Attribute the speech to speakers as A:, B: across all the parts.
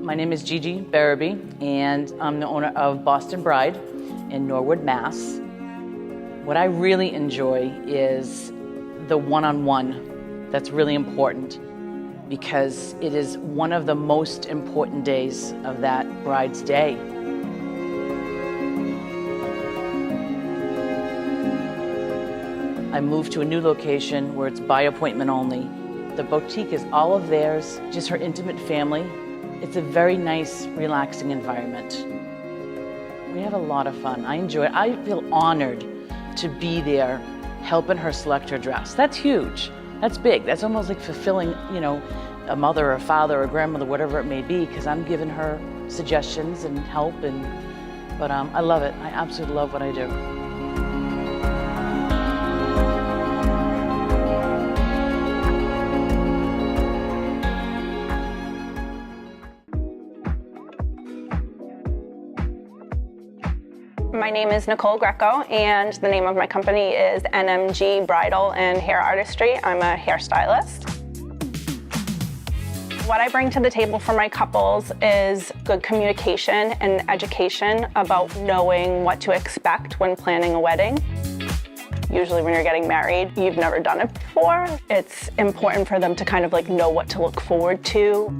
A: My name is Gigi Barabee, and I'm the owner of Boston Bride in Norwood, Mass. What I really enjoy is the one-on-one. That's really important because it is one of the most important days of that bride's day. I moved to a new location where it's by appointment only. The boutique is all of theirs, just her intimate family. It's a very nice, relaxing environment. We have a lot of fun. I enjoy it. I feel honored to be there helping her select her dress. That's huge. That's big. That's almost like fulfilling, a mother or a father or a grandmother, whatever it may be, because I'm giving her suggestions and help. But I love it. I absolutely love what I do.
B: My name is Nicole Greco, and the name of my company is NMG Bridal and Hair Artistry. I'm a hairstylist. What I bring to the table for my couples is good communication and education about knowing what to expect when planning a wedding. Usually when you're getting married, you've never done it before. It's important for them to kind of know what to look forward to.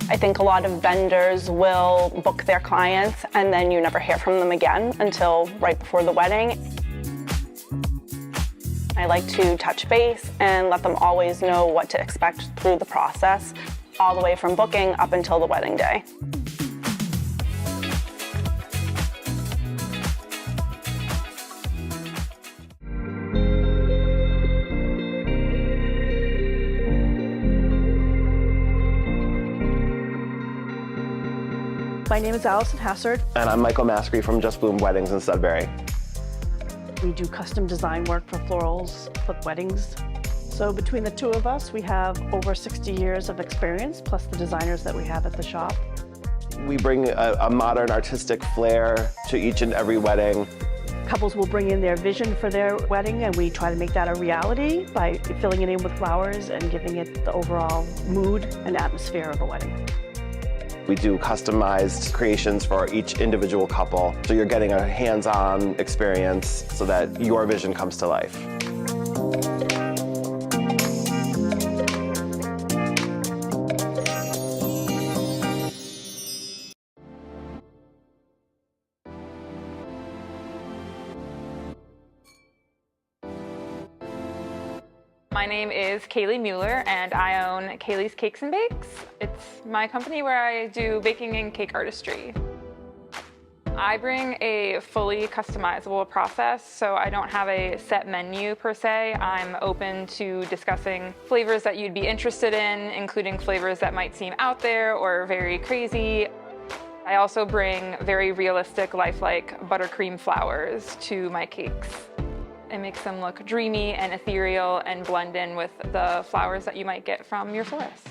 B: I think a lot of vendors will book their clients and then you never hear from them again until right before the wedding. I like to touch base and let them always know what to expect through the process, all the way from booking up until the wedding day.
C: My name is Allison Hassard.
D: And I'm Michael Maskery from Just Bloom Weddings in Sudbury.
C: We do custom design work for florals for weddings. So between the two of us, we have over 60 years of experience, plus the designers that we have at the shop.
D: We bring a modern artistic flair to each and every wedding.
C: Couples will bring in their vision for their wedding, and we try to make that a reality by filling it in with flowers and giving it the overall mood and atmosphere of a wedding.
D: We do customized creations for each individual couple, so you're getting a hands-on experience so that your vision comes to life.
E: My name is Kaylee Mueller, and I own Kaylee's Cakes and Bakes. It's my company where I do baking and cake artistry. I bring a fully customizable process, so I don't have a set menu per se. I'm open to discussing flavors that you'd be interested in, including flavors that might seem out there or very crazy. I also bring very realistic, lifelike buttercream flowers to my cakes. It makes them look dreamy and ethereal and blend in with the flowers that you might get from your florist.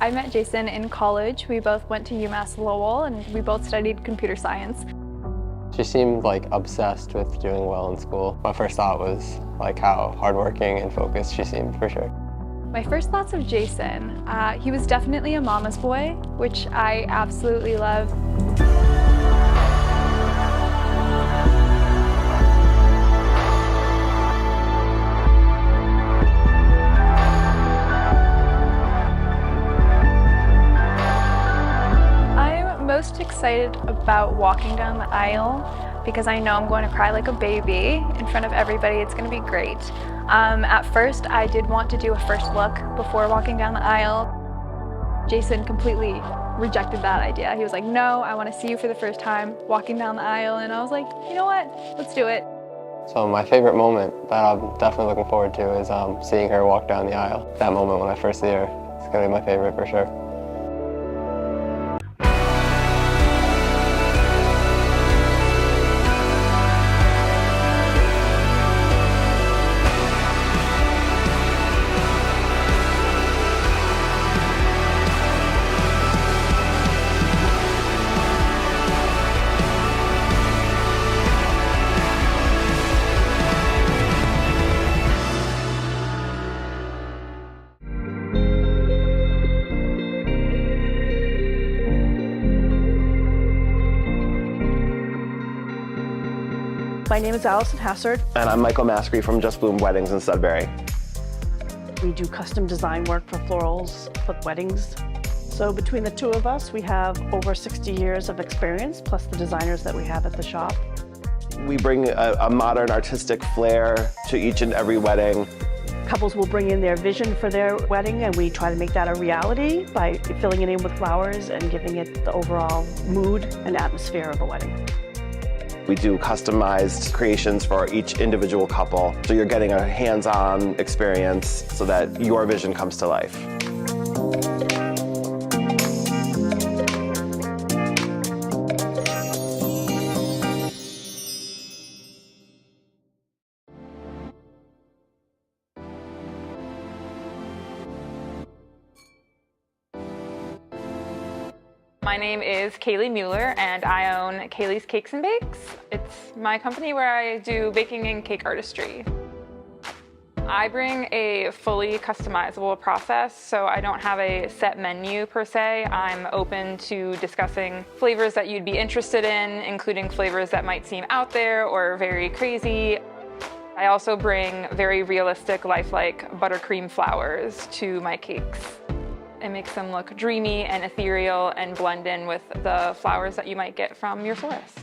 F: I met Jason in college. We both went to UMass Lowell and we both studied computer science.
G: She seemed like obsessed with doing well in school. My first thought was like how hardworking and focused she seemed for sure.
F: My first thoughts of Jason, he was definitely a mama's boy, which I absolutely love. I'm most excited about walking down the aisle because I know I'm going to cry like a baby in front of everybody. It's going to be great. At first, I did want to do a first look before walking down the aisle. Jason completely rejected that idea. He was like, no, I want to see you for the first time walking down the aisle. And I was like, you know what? Let's do it.
G: So my favorite moment that I'm definitely looking forward to is seeing her walk down the aisle. That moment when I first see her, it's going to be my favorite for sure.
C: My name is Allison Hassard.
D: And I'm Michael Maskry from Just Bloom Weddings in Sudbury.
C: We do custom design work for florals, for weddings. So between the two of us, we have over 60 years of experience, plus the designers that we have at the shop.
D: We bring a modern artistic flair to each and every wedding.
C: Couples will bring in their vision for their wedding, and we try to make that a reality by filling it in with flowers and giving it the overall mood and atmosphere of a wedding.
D: We do customized creations for each individual couple, so you're getting a hands-on experience so that your vision comes to life.
E: My name is Kaylee Mueller and I own Kaylee's Cakes and Bakes. It's my company where I do baking and cake artistry. I bring a fully customizable process, so I don't have a set menu per se. I'm open to discussing flavors that you'd be interested in, including flavors that might seem out there or very crazy. I also bring very realistic, lifelike buttercream flowers to my cakes. It makes them look dreamy and ethereal and blend in with the flowers that you might get from your florist.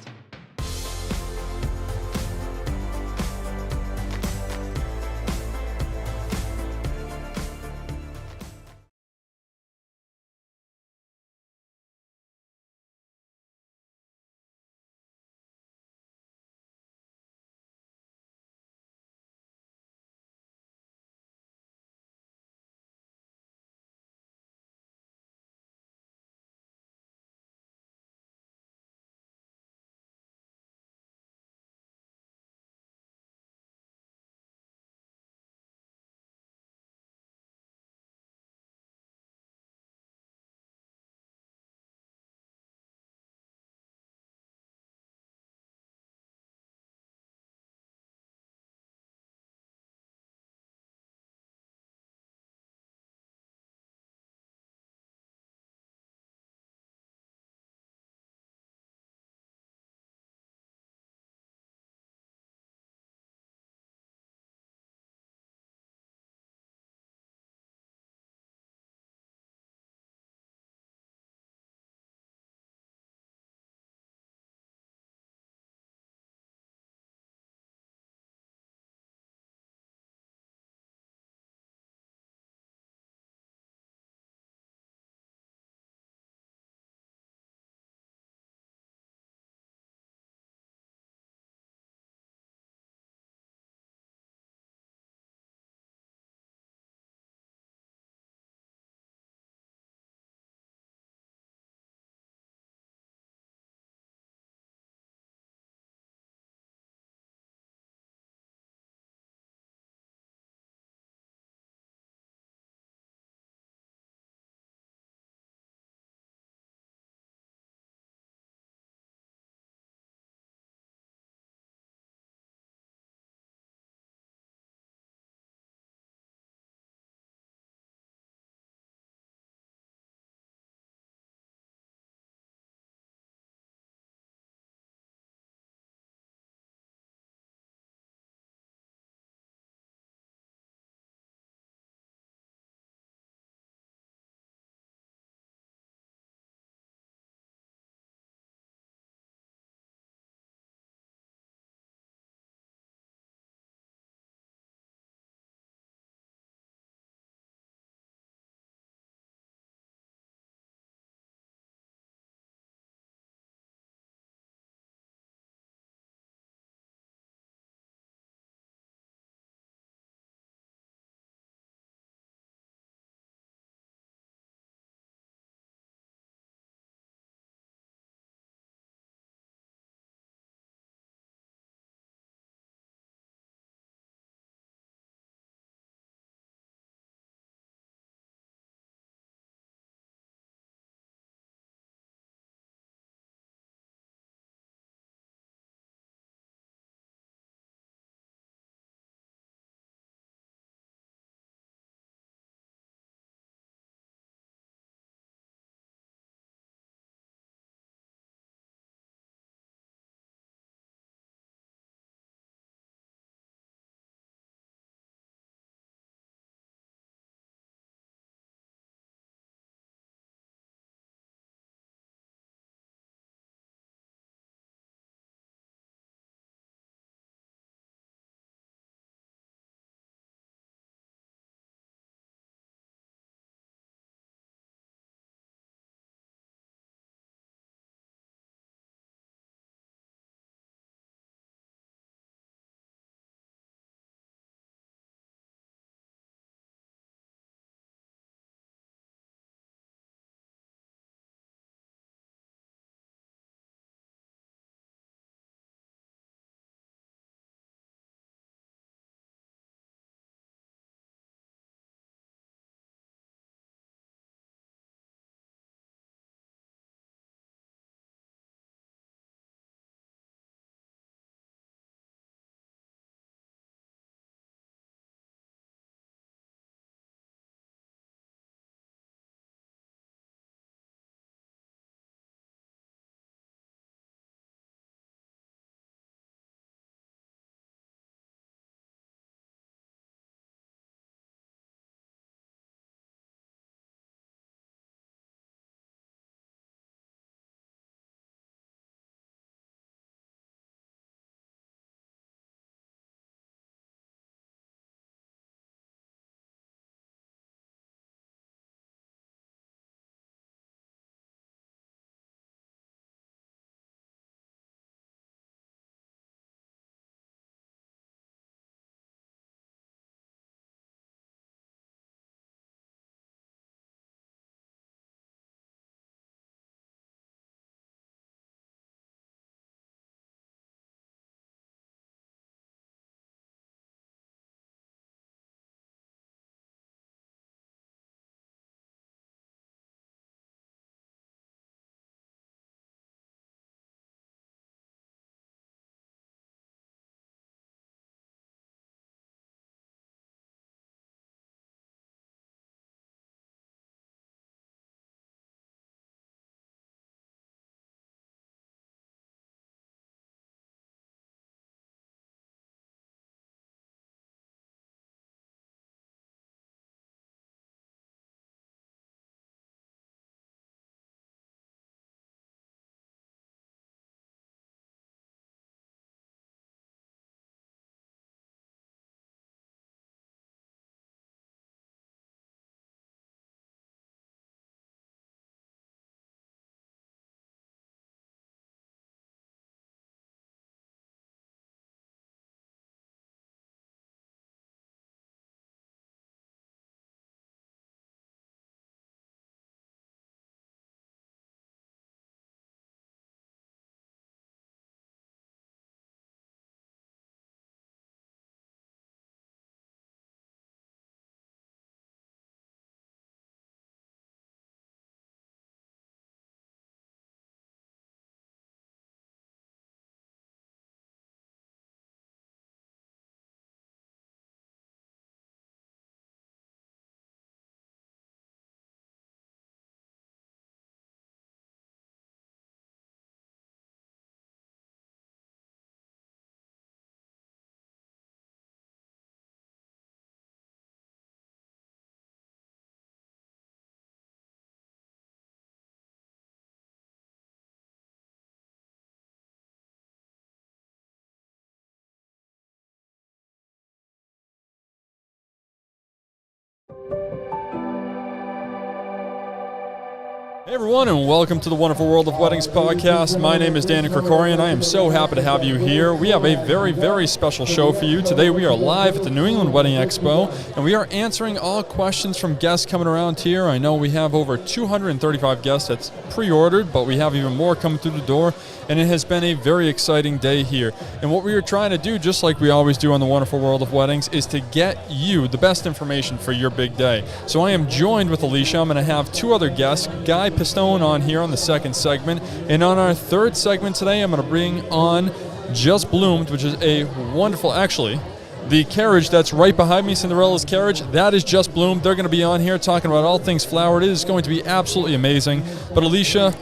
H: Hey everyone, and welcome to the Wonderful World of Weddings podcast. My name is Daniel Krikorian. I am so happy to have you here. We have a very, very special show for you. Today we are live at the New England Wedding Expo, and we are answering all questions from guests coming around here. I know we have over 235 guests that's pre-ordered, but we have even more coming through the door, and it has been a very exciting day here. And what we are trying to do, just like we always do on the Wonderful World of Weddings, is to get you the best information for your big day. So I am joined with Alicia. I'm going to have two other guests, Guy Pistone on here on the second segment, and on our third segment today I'm going to bring on Just Bloomed, which is a wonderful, actually the carriage that's right behind me, Cinderella's carriage, that is Just Bloomed. They're going to be on here talking about all things flower. It is going to be absolutely amazing. But Alicia,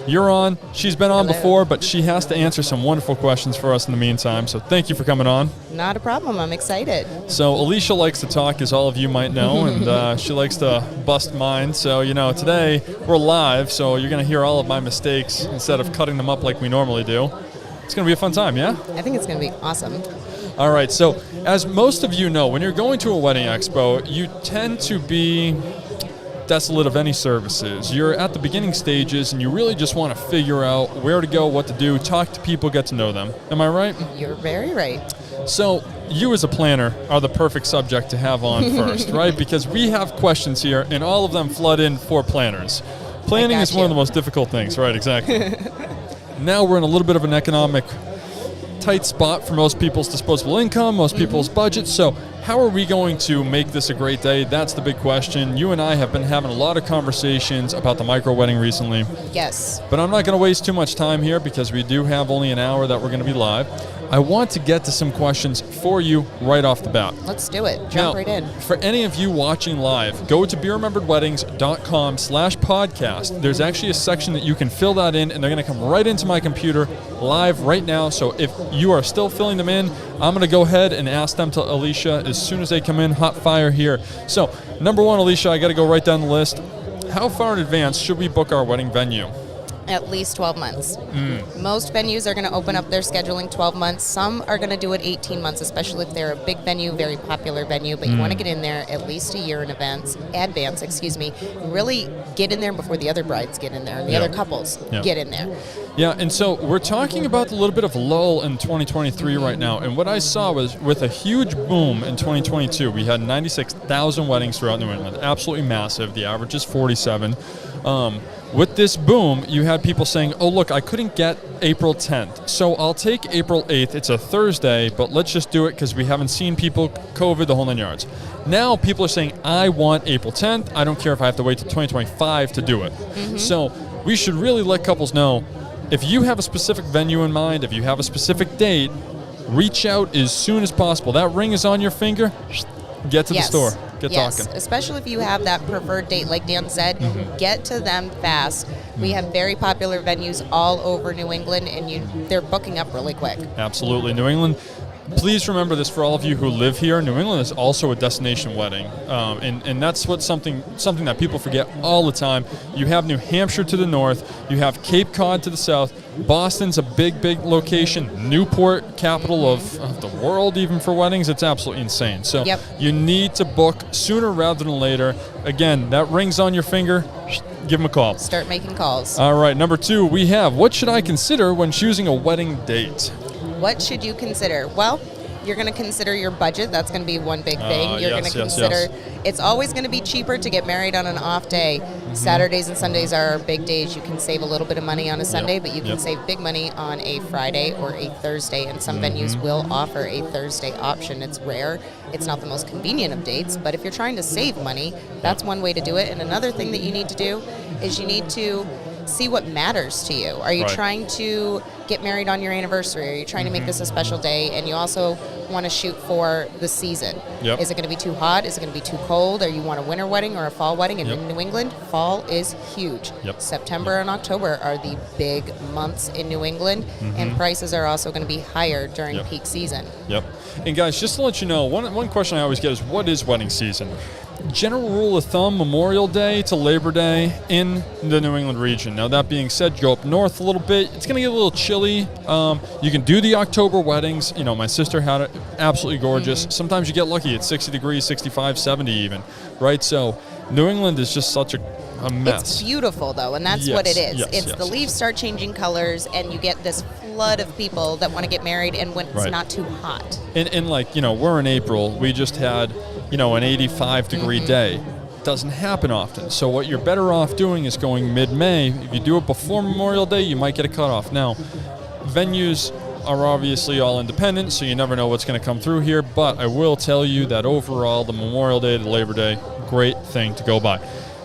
H: you're on. She's been on before, but she has to answer some wonderful questions for us in the meantime. So thank you for coming on.
I: Not a problem. I'm excited.
H: So Alicia likes to talk, as all of you might know, and she likes to bust mine. So, today we're live, so you're going to hear all of my mistakes instead of cutting them up like we normally do. It's going to be a fun time, yeah?
I: I think it's going to be awesome.
H: All right. So as most of you know, when you're going to a wedding expo, you tend to be desolate of any services. You're at the beginning stages and you really just want to figure out where to go, what to do, talk to people, get to know them. Am I right?
I: You're very right.
H: So you as a planner are the perfect subject to have on first, right? Because we have questions here and all of them flood in for planners. Planning is one of the most difficult things, right? Exactly. Now we're in a little bit of an economic tight spot for most people's disposable income, most people's budgets. So how are we going to make this a great day? That's the big question. You and I have been having a lot of conversations about the micro wedding recently.
I: Yes.
H: But I'm not going to waste too much time here because we do have only an hour that we're going to be live. I want to get to some questions for you right off the bat.
I: Let's do it. Jump right in.
H: For any of you watching live, go to BeRememberedWeddings.com/podcast. There's actually a section that you can fill that in, and they're going to come right into my computer live right now. So if you are still filling them in, I'm going to go ahead and ask them to Alicia as soon as they come in. Hot fire here. So, number one, Alicia, I got to go right down the list. How far in advance should we book our wedding venue?
I: At least 12 months. Most venues are going to open up their scheduling 12 months. Some are going to do it 18 months, especially if they're a big venue, very popular venue. But you want to get in there at least a year in advance, really get in there before the other brides get in there and the other couples get in there.
H: Yeah, and so we're talking about a little bit of lull in 2023 right now. And what I saw was with a huge boom in 2022, we had 96,000 weddings throughout New England. Absolutely massive. The average is 47. With this boom, you had people saying, oh, look, I couldn't get April 10th, so I'll take April 8th. It's a Thursday, but let's just do it because we haven't seen people, COVID, the whole 9 yards. Now people are saying, I want April 10th. I don't care if I have to wait till 2025 to do it. So we should really let couples know, if you have a specific venue in mind, if you have a specific date, reach out as soon as possible. That ring is on your finger, get to the store. Get talking.
I: Especially if you have that preferred date, like Dan said, get to them fast. We have very popular venues all over New England, and they're booking up really quick.
H: Absolutely. New England, please remember this for all of you who live here. New England is also a destination wedding, and that's something that people forget all the time. You have New Hampshire to the north, you have Cape Cod to the south, Boston's a big, big location, Newport, capital of the world even for weddings. It's absolutely insane. So you need to book sooner rather than later. Again, that ring's on your finger, give them a call.
I: Start making calls.
H: All right, number two, we have, what should I consider when choosing a wedding date?
I: What should you consider? Well, you're going to consider your budget. That's going to be one big thing. You're going to consider it's always going to be cheaper to get married on an off day. Saturdays and Sundays are our big days. You can save a little bit of money on a Sunday, but you can save big money on a Friday or a Thursday, and some venues will offer a Thursday option. It's rare. It's not the most convenient of dates, but if you're trying to save money, that's one way to do it. And another thing that you need to do is you need to see what matters to you. Are you trying to get married on your anniversary? Are you trying to make this a special day? And you also want to shoot for the season. Is it going to be too hot? Is it going to be too cold? Or you want a winter wedding or a fall wedding? And in New England, fall is huge. September and October are the big months in New England, and prices are also going to be higher during peak season.
H: And guys, just to let you know, one question I always get is, what is wedding season? General rule of thumb, Memorial Day to Labor Day in the New England region. Now, that being said, go up north a little bit. It's going to get a little chilly. You can do the October weddings. My sister had it absolutely gorgeous. Sometimes you get lucky. It's 60 degrees, 65, 70 even, right? So New England is just such a a mess.
I: It's beautiful, though, and that's what it is. The leaves start changing colors, and you get this flood of people that want to get married, and when it's not too hot.
H: And like, we're in April. We just had, an 85-degree day. Doesn't happen often. So what you're better off doing is going mid-May. If you do it before Memorial Day, you might get a cutoff. Now, venues are obviously all independent, so you never know what's going to come through here, but I will tell you that overall, the Memorial Day to the Labor Day, great thing to go by.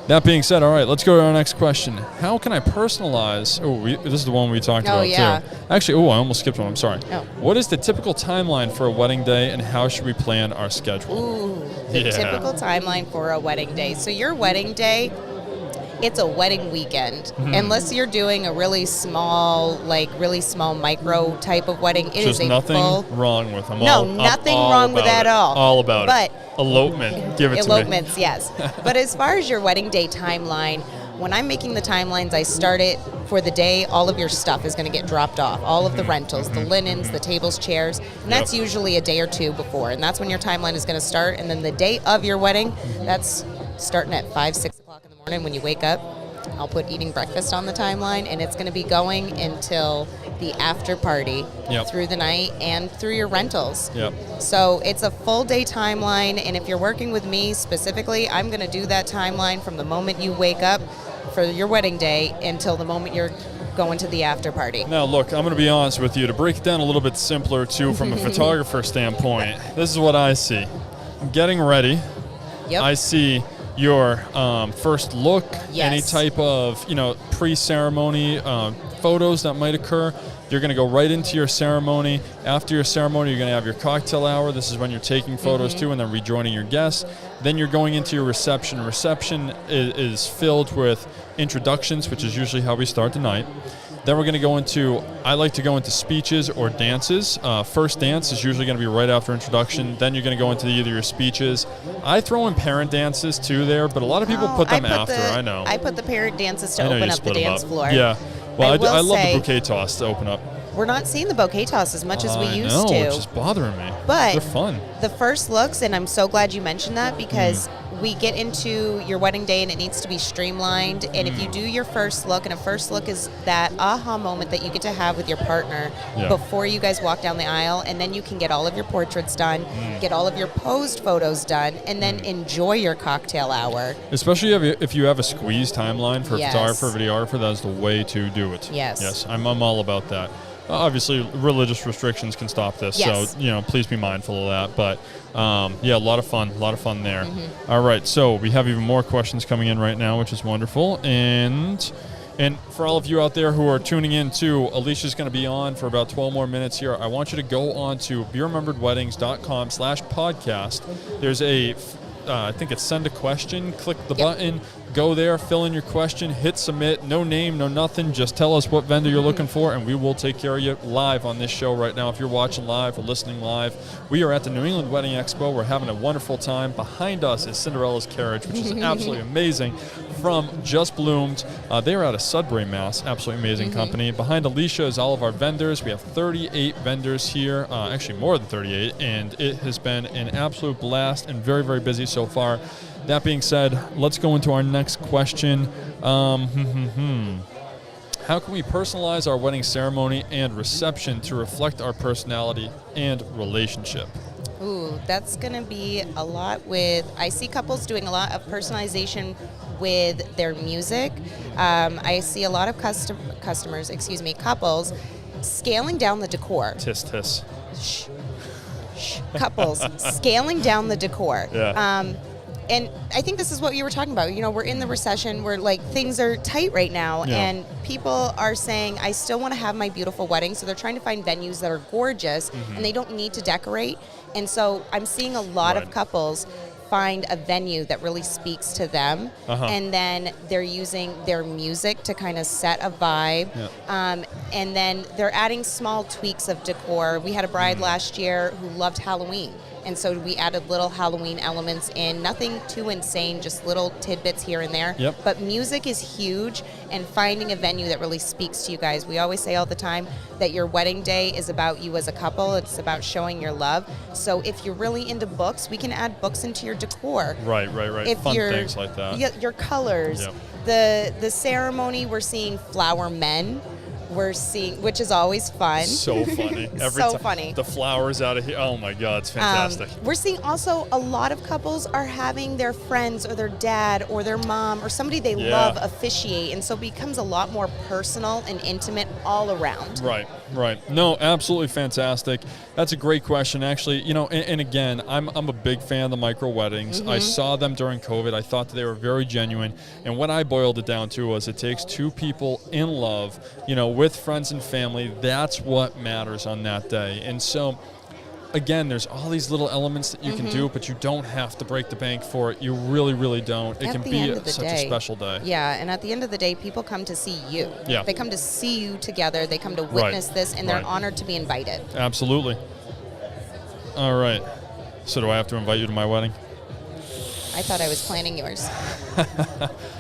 H: That being said, all right, let's go to our next question. How can I personalize? This is the one we talked about too. Actually, I almost skipped one. I'm sorry. What is the typical timeline for a wedding day, and how should we plan our schedule?
I: The typical timeline for a wedding day. So your wedding day, it's a wedding weekend. Unless you're doing a really small micro type of wedding, it is a
H: nothing
I: full.
H: Wrong with them.
I: Nothing wrong with that at all.
H: All about it. Elopement. Give it to me.
I: Elopements, yes. But as far as your wedding day timeline, when I'm making the timelines, I start it for the day. All of your stuff is going to get dropped off. All of the rentals, the linens, the tables, chairs. And that's usually a day or two before. And that's when your timeline is going to start. And then the day of your wedding, that's starting at 5, 6 o'clock in the morning when you wake up. I'll put eating breakfast on the timeline, and it's going to be going until the after party through the night and through your rentals. So it's a full day timeline, and if you're working with me specifically, I'm going to do that timeline from the moment you wake up for your wedding day until the moment you're going to the after party.
H: Now, look, I'm going to be honest with you. To break it down a little bit simpler, too, from a photographer standpoint, this is what I see. I'm getting ready. I see your first look, any type of pre-ceremony photos that might occur. You're going to go right into your ceremony. After your ceremony, you're going to have your cocktail hour. This is when you're taking photos too, and then rejoining your guests. Then you're going into your reception. Reception is filled with introductions, which is usually how we start the night. Then we're going to go into, I like to go into speeches or dances. First dance is usually going to be right after introduction. Then you're going to go into either your speeches. I throw in parent dances too there, but a lot of people put them after, I know.
I: I put the parent dances to open up the dance floor.
H: Yeah. Well, I love the bouquet toss to open up.
I: We're not seeing the bouquet toss as much as we used to.
H: It's just bothering me.
I: But
H: they're fun.
I: The first looks, and I'm so glad you mentioned that, because we get into your wedding day and it needs to be streamlined. And if you do your first look, and a first look is that aha moment that you get to have with your partner before you guys walk down the aisle, and then you can get all of your portraits done, get all of your posed photos done, and then enjoy your cocktail hour.
H: Especially if you have a squeeze timeline for a photographer, videographer, that's the way to do it. Yes, I'm all about that. Obviously, religious restrictions can stop this, so please be mindful of that. But a lot of fun there. All right, so we have even more questions coming in right now, which is wonderful. And for all of you out there who are tuning in too, Alicia's going to be on for about 12 more minutes here. I want you to go on to beerrememberedweddings.com/podcast. There's I think it's send a question. Click the button. Go there, fill in your question, hit submit. No name, no nothing. Just tell us what vendor you're looking for, and we will take care of you live on this show right now. If you're watching live or listening live, we are at the New England Wedding Expo. We're having a wonderful time. Behind us is Cinderella's Carriage, which is absolutely amazing, from Just Bloomed. They are out of Sudbury, Mass. Absolutely amazing company. Behind Alicia is all of our vendors. We have 38 vendors here, actually more than 38, and it has been an absolute blast and very, very busy so far. That being said, let's go into our next question. How can we personalize our wedding ceremony and reception to reflect our personality and relationship?
I: Ooh, that's going to be a lot with, I see couples doing a lot of personalization with their music. I see a lot of couples scaling down the decor.
H: Tis, tis.
I: Shh. Couples scaling down the decor. And I think this is what you were talking about. We're in the recession where things are tight right now, and people are saying, I still want to have my beautiful wedding. So they're trying to find venues that are gorgeous and they don't need to decorate. And so I'm seeing a lot of couples find a venue that really speaks to them, and then they're using their music to kind of set a vibe, and then they're adding small tweaks of decor. We had a bride last year who loved Halloween, And so we added little Halloween elements in, nothing too insane, just little tidbits here and there.
H: Yep.
I: But music is huge, and finding a venue that really speaks to you guys. We always say all the time that your wedding day is about you as a couple. It's about showing your love. So if you're really into books, we can add books into your decor.
H: Right.
I: If
H: Fun
I: you're-
H: things like that.
I: Your colors.
H: Yep.
I: The ceremony, we're seeing flower men. We're seeing, which is always fun.
H: So funny.
I: So funny.
H: The flowers out of here. Oh my God, it's fantastic.
I: We're seeing also a lot of couples are having their friends or their dad or their mom or somebody they love officiate, and so it becomes a lot more personal and intimate all around.
H: Right. No, absolutely fantastic. That's a great question, actually. You know, and again, I'm a big fan of the micro weddings. I saw them during COVID. I thought that they were very genuine. And what I boiled it down to was it takes two people in love, you know, with friends and family. That's what matters on that day. And so, again, there's all these little elements that you can do, but you don't have to break the bank for it. You really, really don't. It can be such a special day.
I: Yeah, and at the end of the day, people come to see you.
H: Yeah.
I: They come to see you together. They come to witness this, and they're honored to be invited.
H: Absolutely. All right. So do I have to invite you to my wedding?
I: I thought I was planning yours.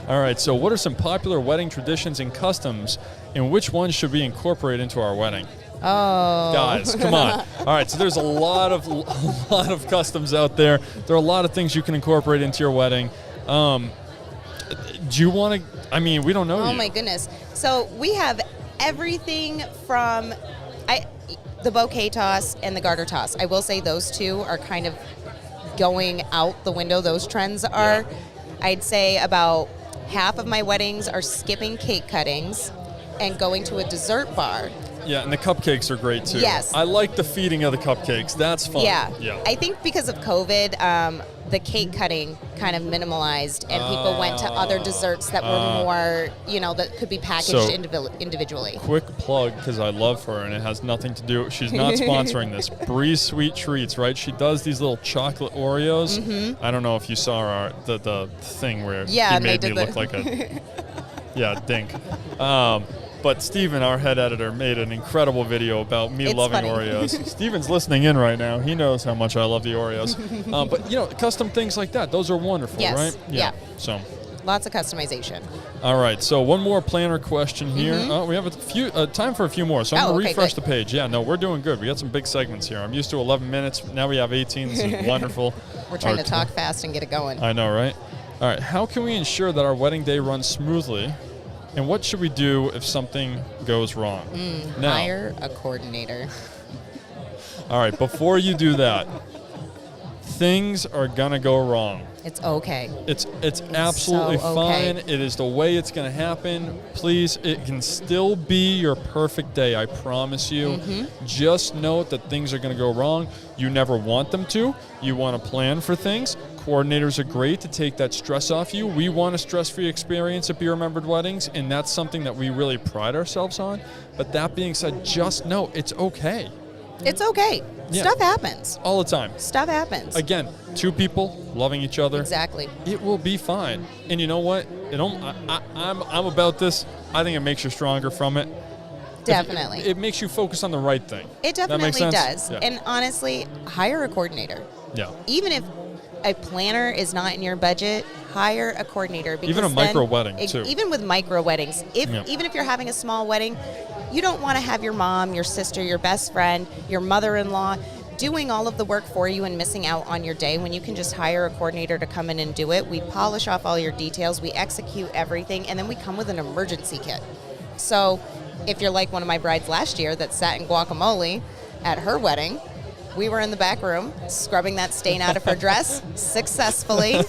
H: All right. So what are some popular wedding traditions and customs, and which ones should we incorporate into our wedding?
I: Oh.
H: Guys, come on. All right, so there's a lot of customs out there. There are a lot of things you can incorporate into your wedding. Do you want to, I mean, we don't know
I: Oh
H: you.
I: my goodness. So we have everything from the bouquet toss and the garter toss. I will say those two are kind of going out the window. Those trends are. I'd say about half of my weddings are skipping cake cuttings and going to a dessert bar.
H: Yeah, and the cupcakes are great too.
I: Yes.
H: I like the feeding of the cupcakes. That's fun.
I: Yeah.
H: Yeah.
I: I think because of COVID, the cake cutting kind of minimalized, and people went to other desserts that were more, you know, that could be packaged individually.
H: Quick plug, because I love her, and it has nothing to do. She's not sponsoring this. Breeze Sweet Treats, right? She does these little chocolate Oreos. I don't know if you saw the thing where he made me look like a dink. But Steven, our head editor, made an incredible video about me loving
I: funny.
H: Oreos. Steven's listening in right now. He knows how much I love the Oreos. But, you know, custom things like that, those are wonderful,
I: Yes.
H: right?
I: Yeah.
H: So.
I: Lots of customization.
H: All right, so one more planner question here. We have a few time for a few more, so I'm going to refresh the page. Yeah, no, we're doing good. We got some big segments here. I'm used to 11 minutes. Now we have 18. This is wonderful.
I: We're trying to talk fast and get it going.
H: I know, right? All right, how can we ensure that our wedding day runs smoothly? And what should we do if something goes wrong? Now,
I: Hire a coordinator.
H: all right, before you do that, things are going to go wrong.
I: It's okay.
H: It's absolutely
I: so
H: fine.
I: okay.
H: It is the way it's going to happen. Please, it can still be your perfect day, I promise you. Just note that things are going to go wrong. You never want them to. You want to plan for things. Coordinators are great to take that stress off you. We want a stress-free experience at Be Remembered Weddings, and that's something that we really pride ourselves on. But that being said, just know it's okay.
I: It's okay.
H: Yeah.
I: Stuff happens.
H: All the time.
I: Stuff happens.
H: Again, two people loving each other.
I: Exactly.
H: It will be fine. And you know what? I'm about this. I think it makes you stronger from it.
I: Definitely.
H: It makes you focus on the right thing.
I: It
H: That makes
I: definitely
H: sense?
I: does.
H: Yeah.
I: And honestly, hire a coordinator.
H: Yeah.
I: Even if a planner is not in your budget, hire a coordinator. Because
H: Even a micro wedding, too.
I: Even with micro weddings,
H: Yeah.
I: even if you're having a small wedding, you don't want to have your mom, your sister, your best friend, your mother-in-law doing all of the work for you and missing out on your day when you can just hire a coordinator to come in and do it. We polish off all your details, we execute everything, and then we come with an emergency kit. So if you're like one of my brides last year that sat in guacamole at her wedding, we were in the back room scrubbing that stain out of her dress successfully.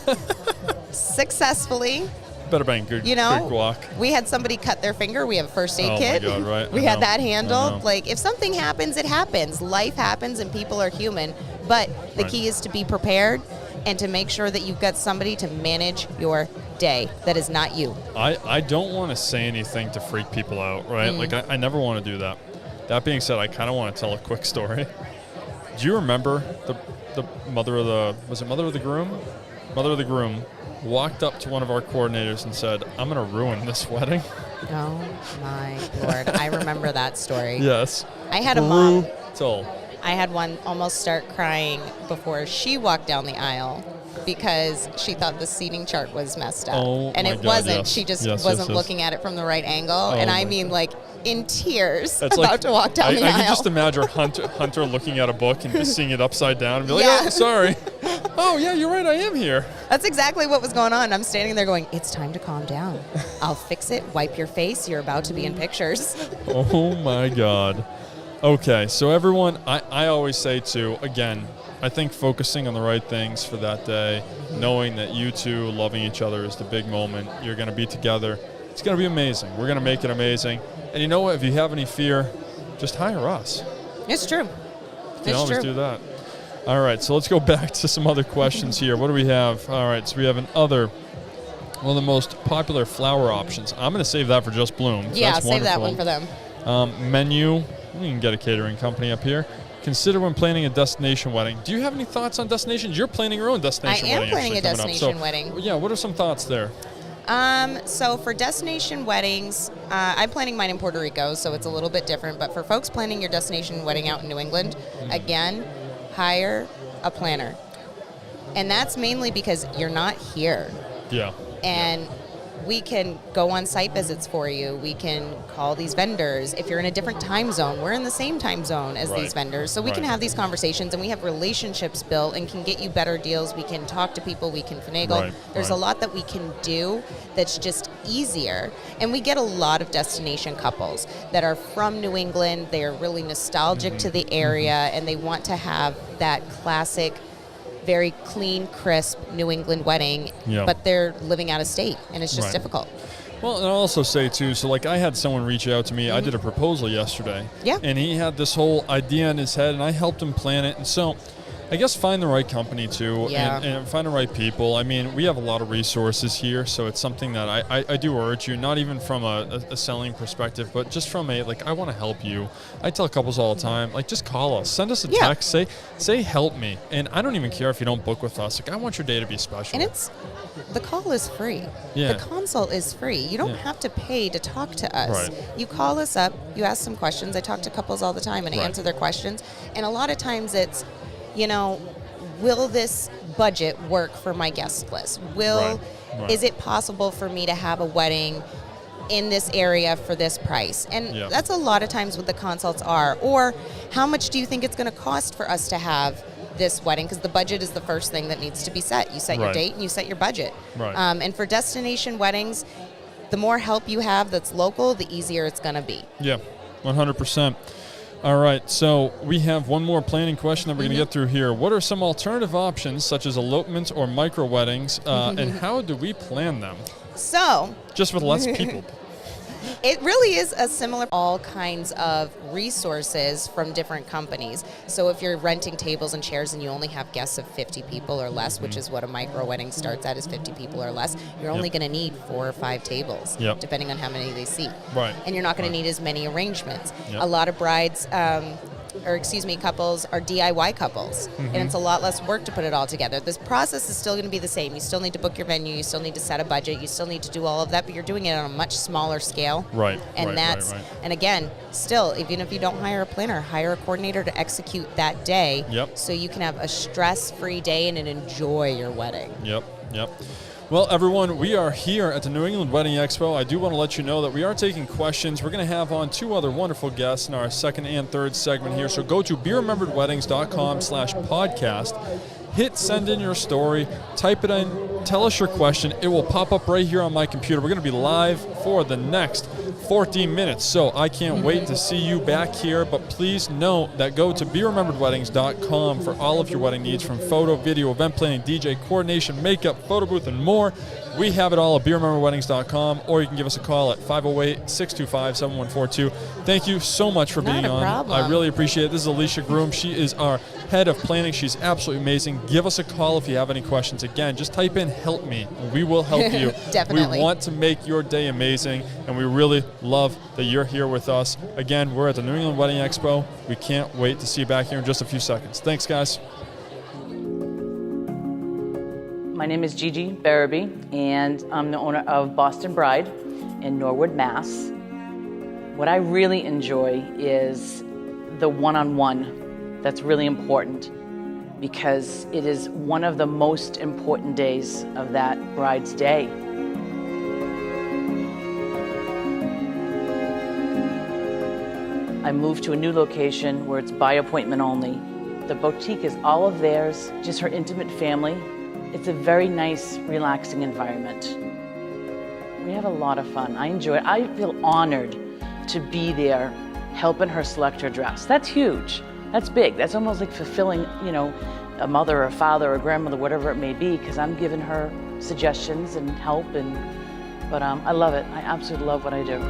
H: Better bang good,
I: You know,
H: good guac.
I: we had somebody cut their finger. We have a first aid
H: Oh
I: kit.
H: my God, right.
I: We
H: I
I: had
H: know.
I: that
H: I
I: handled.
H: know.
I: Like, if something happens, it happens. Life happens and people are human. But the
H: Right.
I: key is to be prepared and to make sure that you've got somebody to manage your day that is not you.
H: I don't want to say anything to freak people out, right? Like, I never want to do that. That being said, I kind of want to tell a quick story. Do you remember the mother of the groom? Mother of the groom walked up to one of our coordinators and said, "I'm going to ruin this wedding."
I: Oh my Lord. I remember that story.
H: Yes.
I: I had a mom.
H: Brutal.
I: I had one almost start crying before she walked down the aisle because she thought the seating chart was messed up.
H: Oh,
I: and
H: my
I: it
H: God,
I: wasn't.
H: yes.
I: She just
H: Yes,
I: wasn't
H: yes.
I: looking at it from the right angle.
H: Oh,
I: and I
H: my
I: mean, like, in tears,
H: It's
I: about
H: like,
I: to walk down the
H: I
I: aisle.
H: can just imagine Hunter looking at a book and just seeing it upside down and be like,
I: Yeah.
H: oh, sorry. Oh, yeah, you're right, I am here.
I: That's exactly what was going on. I'm standing there going, it's time to calm down. I'll fix it. Wipe your face. You're about to be in pictures.
H: Oh, my God. Okay, so everyone, I always say, too, again, I think focusing on the right things for that day, knowing that you two loving each other is the big moment. You're going to be together. It's going to be amazing. We're going to make it amazing. And you know what? If you have any fear, just hire us.
I: It's true.
H: You can always do that. All right, so let's go back to some other questions here. What do we have? All right, so we have one of the most popular flower options. I'm going to save that for Just Bloom.
I: Yeah,
H: That's
I: save that
H: wonderful.
I: one for them.
H: Menu. You can get a catering company up here. Consider when planning a destination wedding. Do you have any thoughts on destinations? You're planning your own destination wedding.
I: I am planning a
H: actually coming up.
I: destination
H: So,
I: wedding.
H: Yeah, what are some thoughts there?
I: So for destination weddings, I'm planning mine in Puerto Rico, so it's a little bit different. But for folks planning your destination wedding out in New England, again, hire a planner. And that's mainly because you're not here.
H: Yeah.
I: And we can go on site visits for you. We can call these vendors. If you're in a different time zone, we're in the same time zone as these vendors. So we can have these conversations, and we have relationships built and can get you better deals. We can talk to people. We can finagle. There's a lot that we can do that's just easier. And we get a lot of destination couples that are from New England. They are really nostalgic to the area, and they want to have that classic, very clean, crisp New England wedding, but they're living out of state, and it's just difficult.
H: Well, and I'll also say, too, so like I had someone reach out to me. I did a proposal yesterday.
I: Yeah.
H: And he had this whole idea in his head, and I helped him plan it. And so I guess find the right company, too, and find the right people. I mean, we have a lot of resources here, so it's something that I do urge you, not even from a selling perspective, but just from I want to help you. I tell couples all the time, like, just call us. Send us a text. Say, help me. And I don't even care if you don't book with us. Like, I want your day to be special.
I: And the call is free.
H: Yeah.
I: The consult is free. You don't have to pay to talk to us.
H: Right.
I: You call us up, you ask some questions. I talk to couples all the time and I answer their questions. And a lot of times it's, will this budget work for my guest list? Is it possible for me to have a wedding in this area for this price? And that's a lot of times what the consults are. Or how much do you think it's going to cost for us to have this wedding? Because the budget is the first thing that needs to be set. You set your date and you set your budget. And for destination weddings, the more help you have that's local, the easier it's going to be.
H: Yeah, 100%. All right, so we have one more planning question that we're going to get through here. What are some alternative options, such as elopements or micro weddings, and how do we plan them?
I: So,
H: just with less people.
I: It really is a similar, all kinds of resources from different companies. So if you're renting tables and chairs and you only have guests of 50 people or less, which is what a micro wedding starts at, is 50 people or less, you're only going to need 4 or 5 tables, depending on how many they seat. And you're not going to need as many arrangements. A lot of brides, couples are DIY couples, and it's a lot less work to put it all together. This process is still going to be the same. You still need to book your venue, you still need to set a budget, you still need to do all of that, but you're doing it on a much smaller scale. And again, still, even if you don't hire a planner, hire a coordinator to execute that day so you can have a stress-free day and enjoy your wedding.
H: Well, everyone, we are here at the New England Wedding Expo. I do want to let you know that we are taking questions. We're going to have on 2 other wonderful guests in our second and third segment here. So go to BeRememberedWeddings.com/podcast. Hit send in your story, type it in, tell us your question. It will pop up right here on my computer. We're going to be live for the next 14 minutes, so I can't wait to see you back here. But please note that go to BeRememberedWeddings.com for all of your wedding needs, from photo, video, event planning, DJ, coordination, makeup, photo booth, and more. We have it all at BeRememberedWeddings.com, or you can give us a call at 508-625-7142. Thank you so much for being on.
I: Problem.
H: I really appreciate it. This is Alicia Groom. She is our head of planning. She's absolutely amazing. Give us a call if you have any questions. Again, just type in "help me" and we will help you.
I: Definitely.
H: We want to make your day amazing, and we really love that you're here with us. Again, we're at the New England Wedding Expo. We can't wait to see you back here in just a few seconds. Thanks, guys.
A: My name is Gigi Barabee, and I'm the owner of Boston Bride in Norwood, Mass. What I really enjoy is the one-on-one That's really important because it is one of the most important days of that bride's day. I moved to a new location where it's by appointment only. The boutique is all of theirs, just her intimate family. It's a very nice, relaxing environment. We have a lot of fun. I enjoy it. I feel honored to be there helping her select her dress. That's huge. That's big. That's almost like fulfilling, a mother or a father or a grandmother, whatever it may be, because I'm giving her suggestions and help. But I love it. I absolutely love what I do.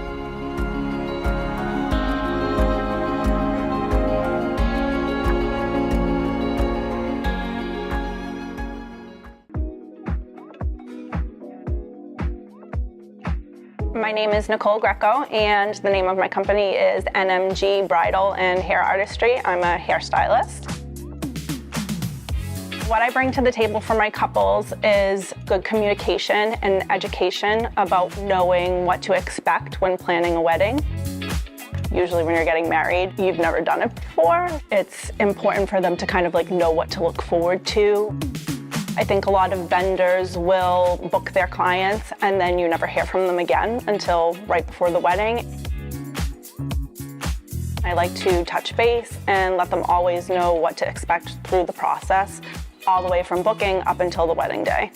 B: My name is Nicole Greco, and the name of my company is NMG Bridal and Hair Artistry. I'm a hairstylist. What I bring to the table for my couples is good communication and education about knowing what to expect when planning a wedding. Usually when you're getting married, you've never done it before. It's important for them to kind of know what to look forward to. I think a lot of vendors will book their clients and then you never hear from them again until right before the wedding. I like to touch base and let them always know what to expect through the process, all the way from booking up until the wedding day.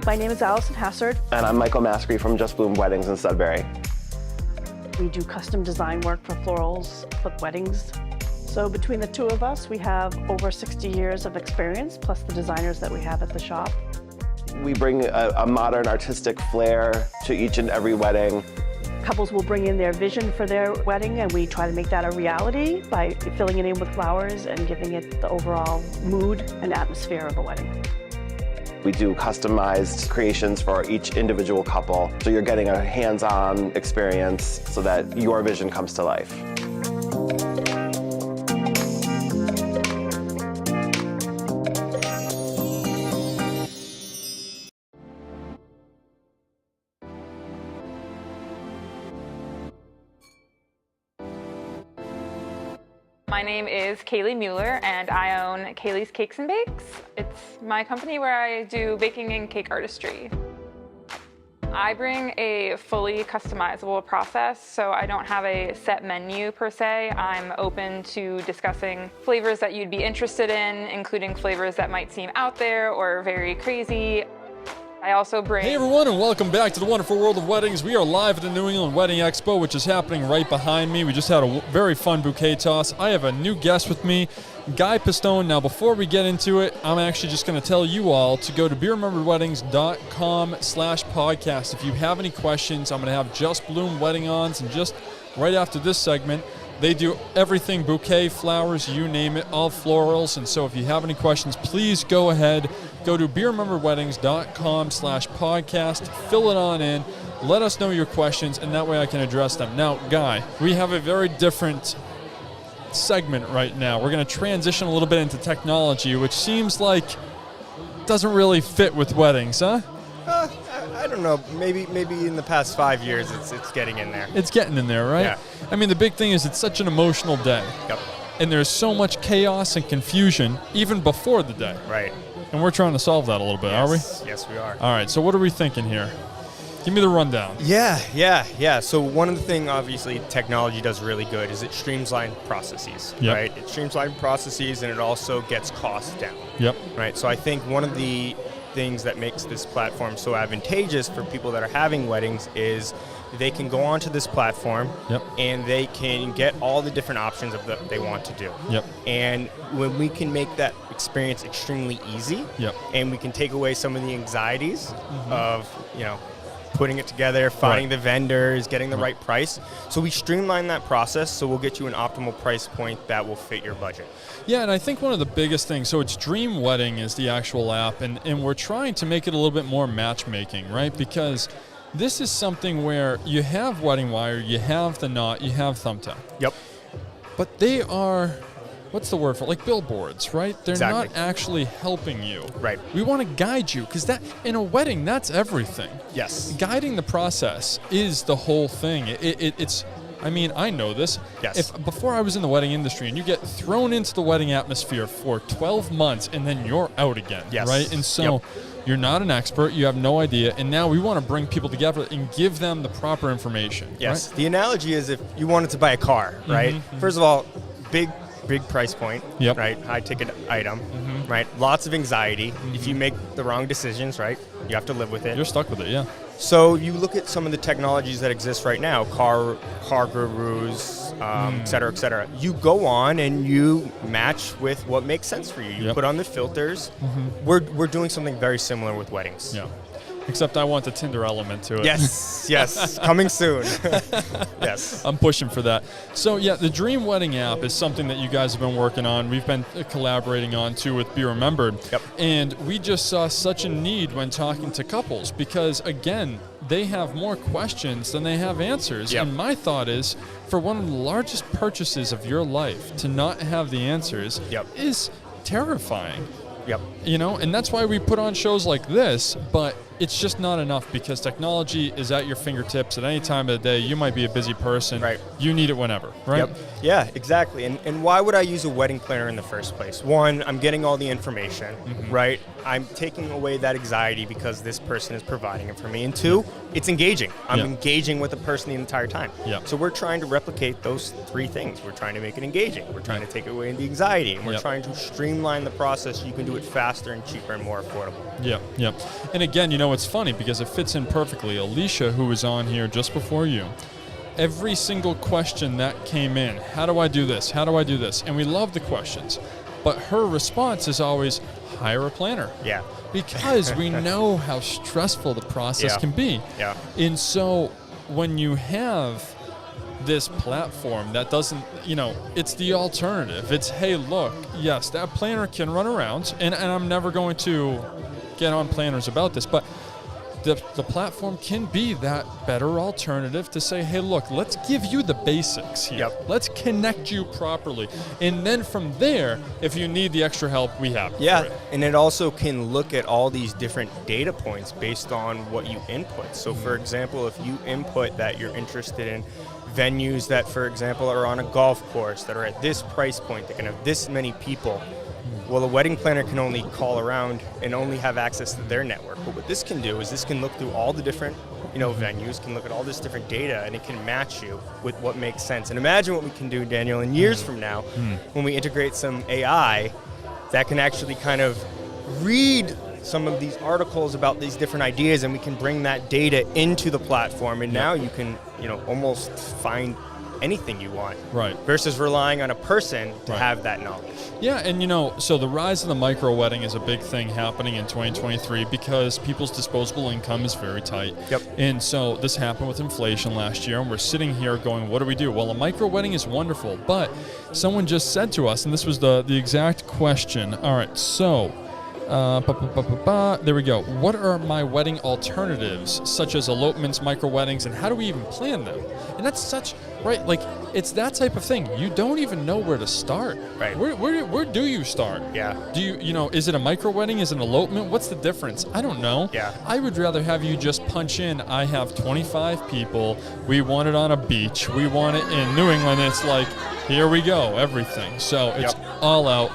C: My name is Allison Hassard.
D: And I'm Michael Maskry from Just Bloom Weddings in Sudbury.
C: We do custom design work for florals, for weddings. So between the two of us, we have over 60 years of experience, plus the designers that we have at the shop.
D: We bring a modern artistic flair to each and every wedding.
C: Couples will bring in their vision for their wedding, and we try to make that a reality by filling it in with flowers and giving it the overall mood and atmosphere of a wedding.
D: We do customized creations for each individual couple, so you're getting a hands-on experience so that your vision comes to life.
E: My name is Kaylee Mueller, and I own Kaylee's Cakes and Bakes. It's my company where I do baking and cake artistry. I bring a fully customizable process, so I don't have a set menu per se. I'm open to discussing flavors that you'd be interested in, including flavors that might seem out there or very crazy. I also bring...
H: Hey everyone, and welcome back to the wonderful world of weddings. We are live at the New England Wedding Expo, which is happening right behind me. We just had a very fun bouquet toss. I have a new guest with me, Guy Pistone. Now, before we get into it, I'm actually just going to tell you all to go to beerrememberedweddings.com/podcast. If you have any questions, I'm going to have Just Bloom Wedding Ons, and just right after this segment, they do everything, bouquet, flowers, you name it, all florals. And so if you have any questions, please go ahead, go to beerrememberedweddings.com/podcast, fill it on in, let us know your questions, and that way I can address them. Now, Guy, we have a very different segment right now. We're going to transition a little bit into technology, which seems like doesn't really fit with weddings, huh?
J: I don't know. Maybe in the past 5 years, it's getting in there.
H: It's getting in there, right?
J: Yeah.
H: I mean, the big thing is it's such an emotional day.
J: Yep.
H: And there's so much chaos and confusion even before the day.
J: Right.
H: And we're trying to solve that a little bit,
J: Yes.
H: are we?
J: Yes, we are.
H: All right, so what are we thinking here? Give me the rundown.
J: Yeah. So one of the things, obviously, technology does really good is it streamlines processes,
H: Yep.
J: right? It streamlines processes, and it also gets costs down.
H: Yep.
J: Right. So I think one of the things that makes this platform so advantageous for people that are having weddings is they can go onto this platform
H: Yep.
J: and they can get all the different options of what they want to do.
H: Yep.
J: And when we can make that experience extremely easy,
H: Yep.
J: and we can take away some of the anxieties of, putting it together, finding the vendors, getting the right price. So we streamline that process, so we'll get you an optimal price point that will fit your budget.
H: Yeah, and I think one of the biggest things, so it's Dream Wedding is the actual app, and we're trying to make it a little bit more matchmaking, right? Because this is something where you have Wedding Wire, you have The Knot, you have Thumbtack.
J: Yep.
H: But they are what's the word for it? Like billboards, right? They're
J: Exactly.
H: not actually helping you.
J: Right.
H: We want to guide you, because that in a wedding, that's everything.
J: Yes.
H: Guiding the process is the whole thing. It's I mean, I know this.
J: Yes.
H: Before I was in the wedding industry, and you get thrown into the wedding atmosphere for 12 months and then you're out again,
J: Yes.
H: right? And so you're not an expert, you have no idea, and now we want to bring people together and give them the proper information.
J: Yes.
H: Right?
J: The analogy is if you wanted to buy a car, right? First of all, big price point,
H: Yep.
J: right? High ticket item, right? Lots of anxiety. If you make the wrong decisions, right? You have to live with it.
H: You're stuck with it, yeah.
J: So you look at some of the technologies that exist right now, car gurus, et cetera, et cetera. You go on and you match with what makes sense for you. You put on the filters. We're doing something very similar with weddings.
H: Yeah. Except I want the Tinder element to it.
J: Yes, yes, coming soon. Yes.
H: I'm pushing for that. So yeah, the Dream Wedding app is something that you guys have been working on. We've been collaborating on too with Be Remembered.
J: Yep.
H: And we just saw such a need when talking to couples, because again, they have more questions than they have answers.
J: Yep.
H: And my thought is, for one of the largest purchases of your life, to not have the answers is terrifying.
J: Yep.
H: You know, and that's why we put on shows like this, but it's just not enough, because technology is at your fingertips at any time of the day. You might be a busy person.
J: Right.
H: You need it whenever, right?
J: Yep. Yeah, exactly. And why would I use a wedding planner in the first place? One, I'm getting all the information, right? I'm taking away that anxiety because this person is providing it for me. And two, it's engaging. I'm engaging with the person the entire time.
H: Yeah.
J: So we're trying to replicate those three things. We're trying to make it engaging. We're trying to take away the anxiety. And we're trying to streamline the process so you can do it faster and cheaper and more affordable.
H: Yeah, yeah. And again, you know, it's funny because it fits in perfectly. Alicia, who was on here just before you, every single question that came in, how do I do this? How do I do this? And we love the questions. But her response is always, hire a planner.
J: Yeah.
H: Because we know how stressful the process can be.
J: Yeah.
H: And so when you have this platform that doesn't, you know, it's the alternative. It's, hey, look, yes, that planner can run around, and I'm never going to get on planners about this, but the platform can be that better alternative to say, hey, look, let's give you the basics here.
J: Yep.
H: Let's connect you properly. And then from there, if you need the extra help, we have
J: Yeah,
H: for it.
J: and it also can look at all these different data points based on what you input. So for example, if you input that you're interested in venues that, for example, are on a golf course that are at this price point, that can have this many people, well, a wedding planner can only call around and only have access to their network. But what this can do is this can look through all the different, you know, venues, can look at all this different data, and it can match you with what makes sense. And imagine what we can do, Daniel, in years from now, when we integrate some AI that can actually kind of read some of these articles about these different ideas, and we can bring that data into the platform, and now you can, you know, almost find anything you want,
H: Right.
J: versus relying on a person to have that knowledge.
H: Yeah, and you know, so the rise of the micro wedding is a big thing happening in 2023 because people's disposable income is very tight.
J: Yep.
H: And so this happened with inflation last year, and we're sitting here going, what do we do? Well, a micro wedding is wonderful, but someone just said to us, and this was the exact question. All right, so there we go. What are my wedding alternatives, such as elopements, micro weddings, and how do we even plan them? And that's such, right, like, it's that type of thing. You don't even know where to start.
J: Right.
H: Where do you start?
J: Yeah.
H: Do you know, is it a micro wedding? Is it an elopement? What's the difference? I don't know.
J: Yeah.
H: I would rather have you just punch in, I have 25 people, we want it on a beach, we want it in New England. It's like, here we go, everything. So it's all out.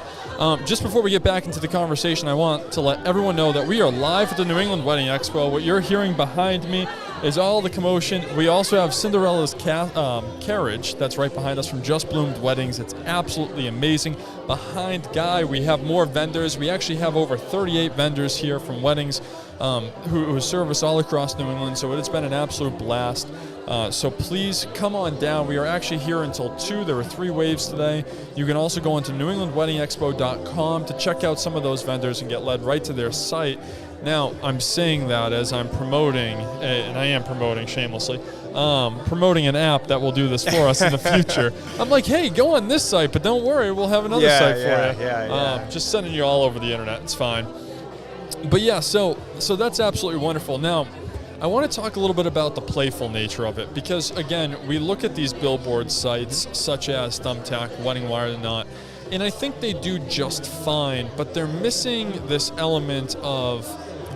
H: Just before we get back into the conversation, I want to let everyone know that we are live at the New England Wedding Expo. What you're hearing behind me is all the commotion. We also have Cinderella's carriage that's right behind us from Just Bloomed Weddings. It's absolutely amazing. Behind Guy, we have more vendors. We actually have over 38 vendors here from weddings who service all across New England, so it's been an absolute blast. So please come on down. We are actually here until 2. There were 3 waves today. You can also go into newenglandweddingexpo.com to check out some of those vendors and get led right to their site. Now, I'm saying that as I'm promoting, and I am promoting shamelessly, promoting an app that will do this for us in the future. I'm like, hey, go on this site, but don't worry, we'll have another site for you. Just sending you all over the internet. It's fine. But yeah, so that's absolutely wonderful. Now, I want to talk a little bit about the playful nature of it because, again, we look at these billboard sites such as Thumbtack, Wedding Wire, and not, And I think they do just fine, but they're missing this element of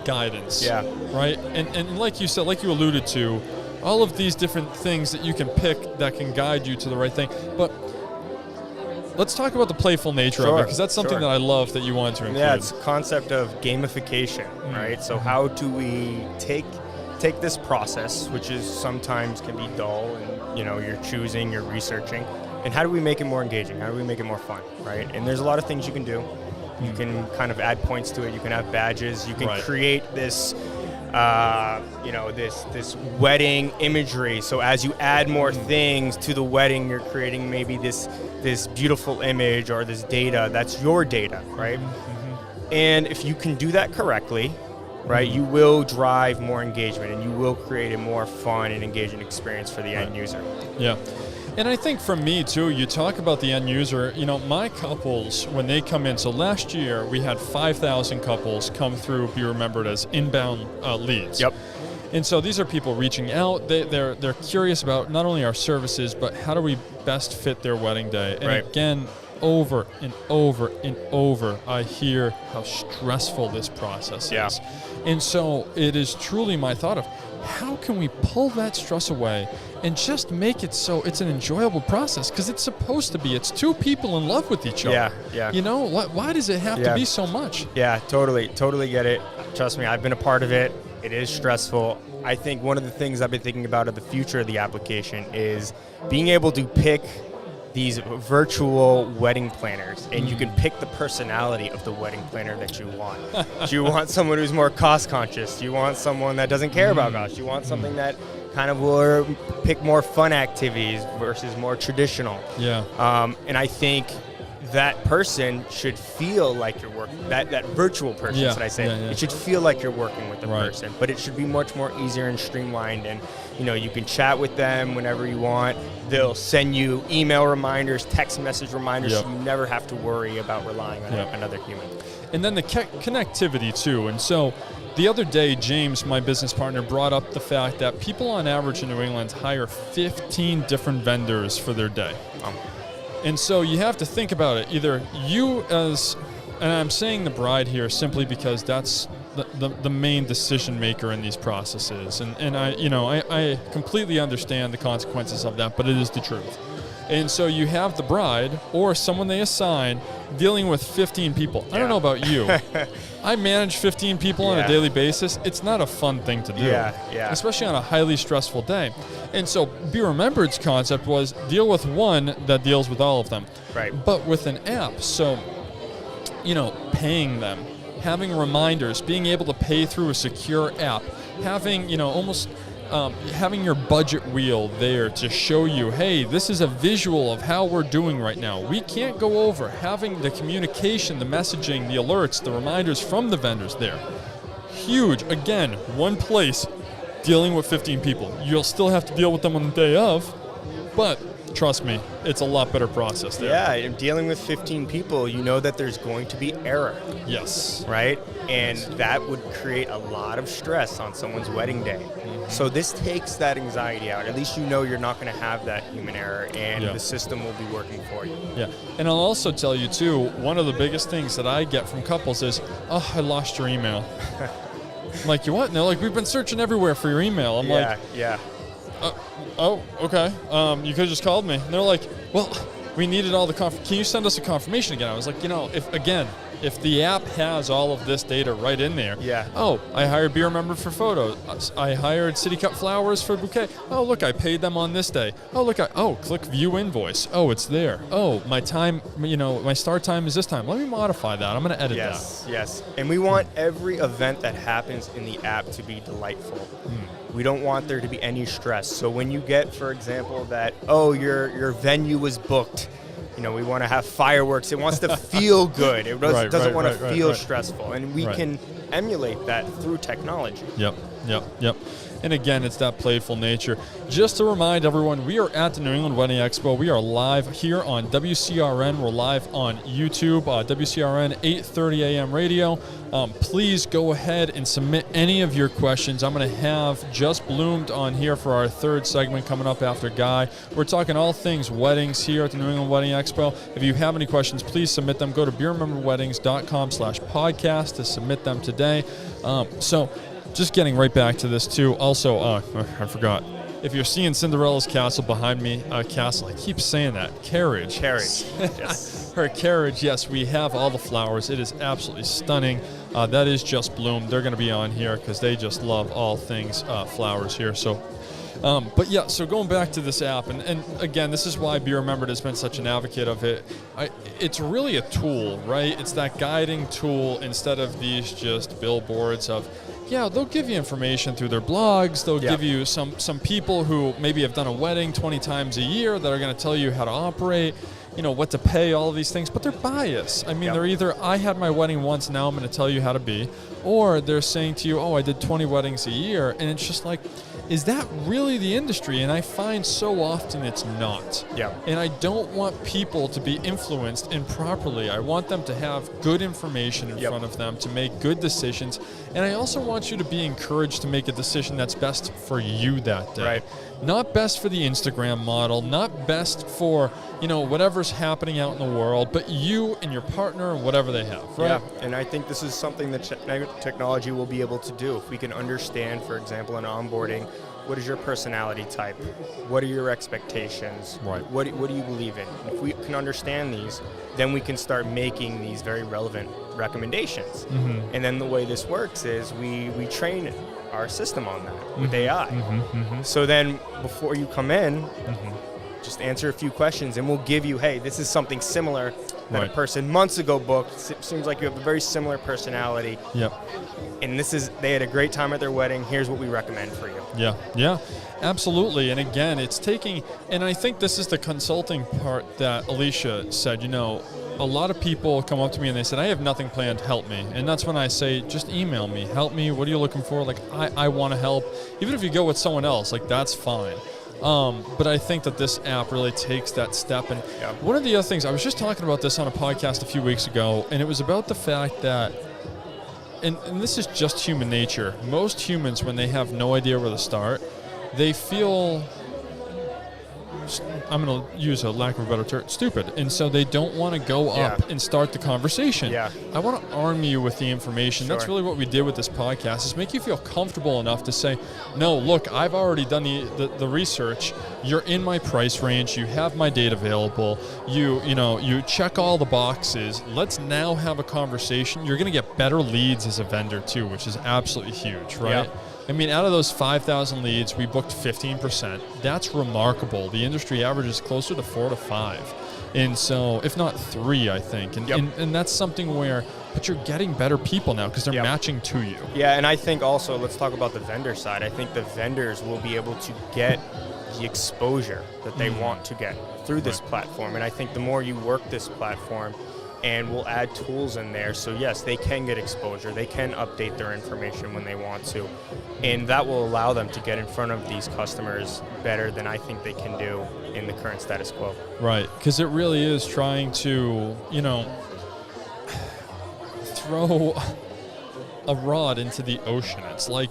H: guidance.
J: Yeah.
H: Right? And like you said, like you alluded to, all of these different things that you can pick that can guide you to the right thing. But let's talk about the playful nature of it, because that's something that I love that you want to include.
J: Yeah, it's a concept of gamification, right? So how do we take this process, which is sometimes can be dull, and you're choosing, you're researching, and how do we make it more engaging? How do we make it more fun, right? And there's a lot of things you can do. You can kind of add points to it. You can have badges. You can create this, this wedding imagery. So as you add more things to the wedding, you're creating maybe this beautiful image or this data. That's your data, right? And if you can do that correctly, right, you will drive more engagement, and you will create a more fun and engaging experience for the end user.
H: Yeah. And I think for me too, you talk about the end user, my couples, when they come in, so last year we had 5,000 couples come through, be remembered as inbound leads.
J: Yep.
H: And so these are people reaching out. They're curious about not only our services, but how do we best fit their wedding day. And again, over and over and over, I hear how stressful this process is. And so it is truly my thought of, how can we pull that stress away and just make it so it's an enjoyable process? Because it's supposed to be. It's two people in love with each other.
J: Yeah.
H: Why does it have to be so much?
J: Yeah, totally get it. Trust me, I've been a part of it. It is stressful. I think one of the things I've been thinking about of the future of the application is being able to pick these virtual wedding planners, and you can pick the personality of the wedding planner that you want. Do you want someone who's more cost conscious? Do you want someone that doesn't care about cost? Do you want something that kind of will pick more fun activities versus more traditional?
H: Yeah.
J: And I think that person should feel like you're working, that virtual person, should I say, it should feel like you're working with the person, but it should be much more easier and streamlined, and you can chat with them whenever you want. They'll send you email reminders, text message reminders, so you never have to worry about relying on another human.
H: And then the connectivity too. And so the other day, James, my business partner, brought up the fact that people on average in New England hire 15 different vendors for their day. And so you have to think about it. Either you as, and I'm saying the bride here simply because that's the main decision maker in these processes. And I completely understand the consequences of that, but it is the truth. And so you have the bride or someone they assign dealing with 15 people. I don't know about you. I manage 15 people on a daily basis. It's not a fun thing to do, especially on a highly stressful day. And so Be Remembered's concept was deal with one that deals with all of them.
J: Right.
H: But with an app, so, paying them, having reminders, being able to pay through a secure app, having, almost having your budget wheel there to show you, hey, this is a visual of how we're doing right now. We can't go over. Having the communication, the messaging, the alerts, the reminders from the vendors there. Huge. Again, one place dealing with 15 people. You'll still have to deal with them on the day of, but trust me, it's a lot better process there.
J: Yeah, and dealing with 15 people, you know that there's going to be error.
H: Yes.
J: Right? And that would create a lot of stress on someone's wedding day. So this takes that anxiety out. At least you know you're not going to have that human error, and the system will be working for you.
H: Yeah, and I'll also tell you too, one of the biggest things that I get from couples is, oh, I lost your email. I'm like, you what? And they're like, we've been searching everywhere for your email. I'm like, oh, okay. You could have just called me. And they're like, well, we needed all the can you send us a confirmation again? I was like, if the app has all of this data right in there.
J: Yeah.
H: Oh, I hired Be Remembered for photos. I hired City Cut Flowers for bouquet. Oh, look, I paid them on this day. Oh, look, click view invoice. Oh, it's there. Oh, my time, my start time is this time. Let me modify that. I'm going to edit that.
J: Yes. And we want every event that happens in the app to be delightful. We don't want there to be any stress. So when you get, for example, that, your venue was booked, we want to have fireworks. It wants to feel good. It doesn't want to feel stressful. And we can emulate that through technology.
H: Yep. Yep. And again, it's that playful nature. Just to remind everyone, we are at the New England Wedding Expo. We are live here on WCRN. We're live on YouTube, WCRN 8:30 a.m. radio. Please go ahead and submit any of your questions. I'm going to have Just Bloomed on here for our third segment coming up after Guy. We're talking all things weddings here at the New England Wedding Expo. If you have any questions, please submit them. Go to beermemberweddings.com/podcast to submit them today. So just getting right back to this too. Also, I forgot. If you're seeing Cinderella's castle behind me, castle, I keep saying that. Carriage.
J: Yes.
H: Her carriage, yes, we have all the flowers. It is absolutely stunning. That is Just Bloom. They're going to be on here because they just love all things flowers here. So, but yeah, so going back to this app, and again, this is why Be Remembered has been such an advocate of it. It's really a tool, right? It's that guiding tool instead of these just billboards of, yeah, they'll give you information through their blogs. They'll give you some people who maybe have done a wedding 20 times a year that are going to tell you how to operate, what to pay, all of these things, but they're biased. I mean, they're either, I had my wedding once, now I'm going to tell you how to be, or they're saying to you, oh, I did 20 weddings a year, and it's just like, is that really the industry? And I find so often it's not.
J: Yeah.
H: And I don't want people to be influenced improperly. I want them to have good information in front of them to make good decisions. And I also want you to be encouraged to make a decision that's best for you that day.
J: Right.
H: Not best for the Instagram model, not best for, whatever's happening out in the world, but you and your partner and whatever they have, right?
J: Yeah, and I think this is something that technology will be able to do. If we can understand, for example, in onboarding, what is your personality type? What are your expectations?
H: Right.
J: What do you believe in? If we can understand these, then we can start making these very relevant recommendations.
H: Mm-hmm.
J: And then the way this works is we train our system on that with AI.
H: Mm-hmm.
J: So then before you come in, just answer a few questions and we'll give you, hey, this is something similar that a person months ago booked. Seems like you have a very similar personality.
H: Yep.
J: And they had a great time at their wedding. Here's what we recommend for you.
H: Yeah, absolutely. And again, it's taking, and I think this is the consulting part that Alicia said, a lot of people come up to me and they said, I have nothing planned, help me. And that's when I say, just email me, help me, what are you looking for? Like, I want to help. Even if you go with someone else, like, that's fine. But I think that this app really takes that step. And one of the other things, I was just talking about this on a podcast a few weeks ago, and it was about the fact that, and this is just human nature, most humans, when they have no idea where to start, they feel, I'm going to use a lack of a better term, stupid. And so they don't want to go up and start the conversation.
J: Yeah.
H: I want to arm you with the information.
J: Sure.
H: That's really what we did with this podcast, is make you feel comfortable enough to say, no, look, I've already done the research. You're in my price range. You have my data available. You check all the boxes. Let's now have a conversation. You're going to get better leads as a vendor too, which is absolutely huge, right?
J: Yeah.
H: I mean, out of those 5,000 leads, we booked 15%. That's remarkable. The industry average is closer to 4 to 5. And so, if not 3, I think. And that's something where, but you're getting better people now because they're matching to you.
J: Yeah, and I think also, let's talk about the vendor side. I think the vendors will be able to get the exposure that they want to get through this platform. And I think the more you work this platform, and we'll add tools in there, so yes, they can get exposure, they can update their information when they want to, and that will allow them to get in front of these customers better than I think they can do in the current status quo.
H: Right, because it really is trying to, throw a rod into the ocean. It's like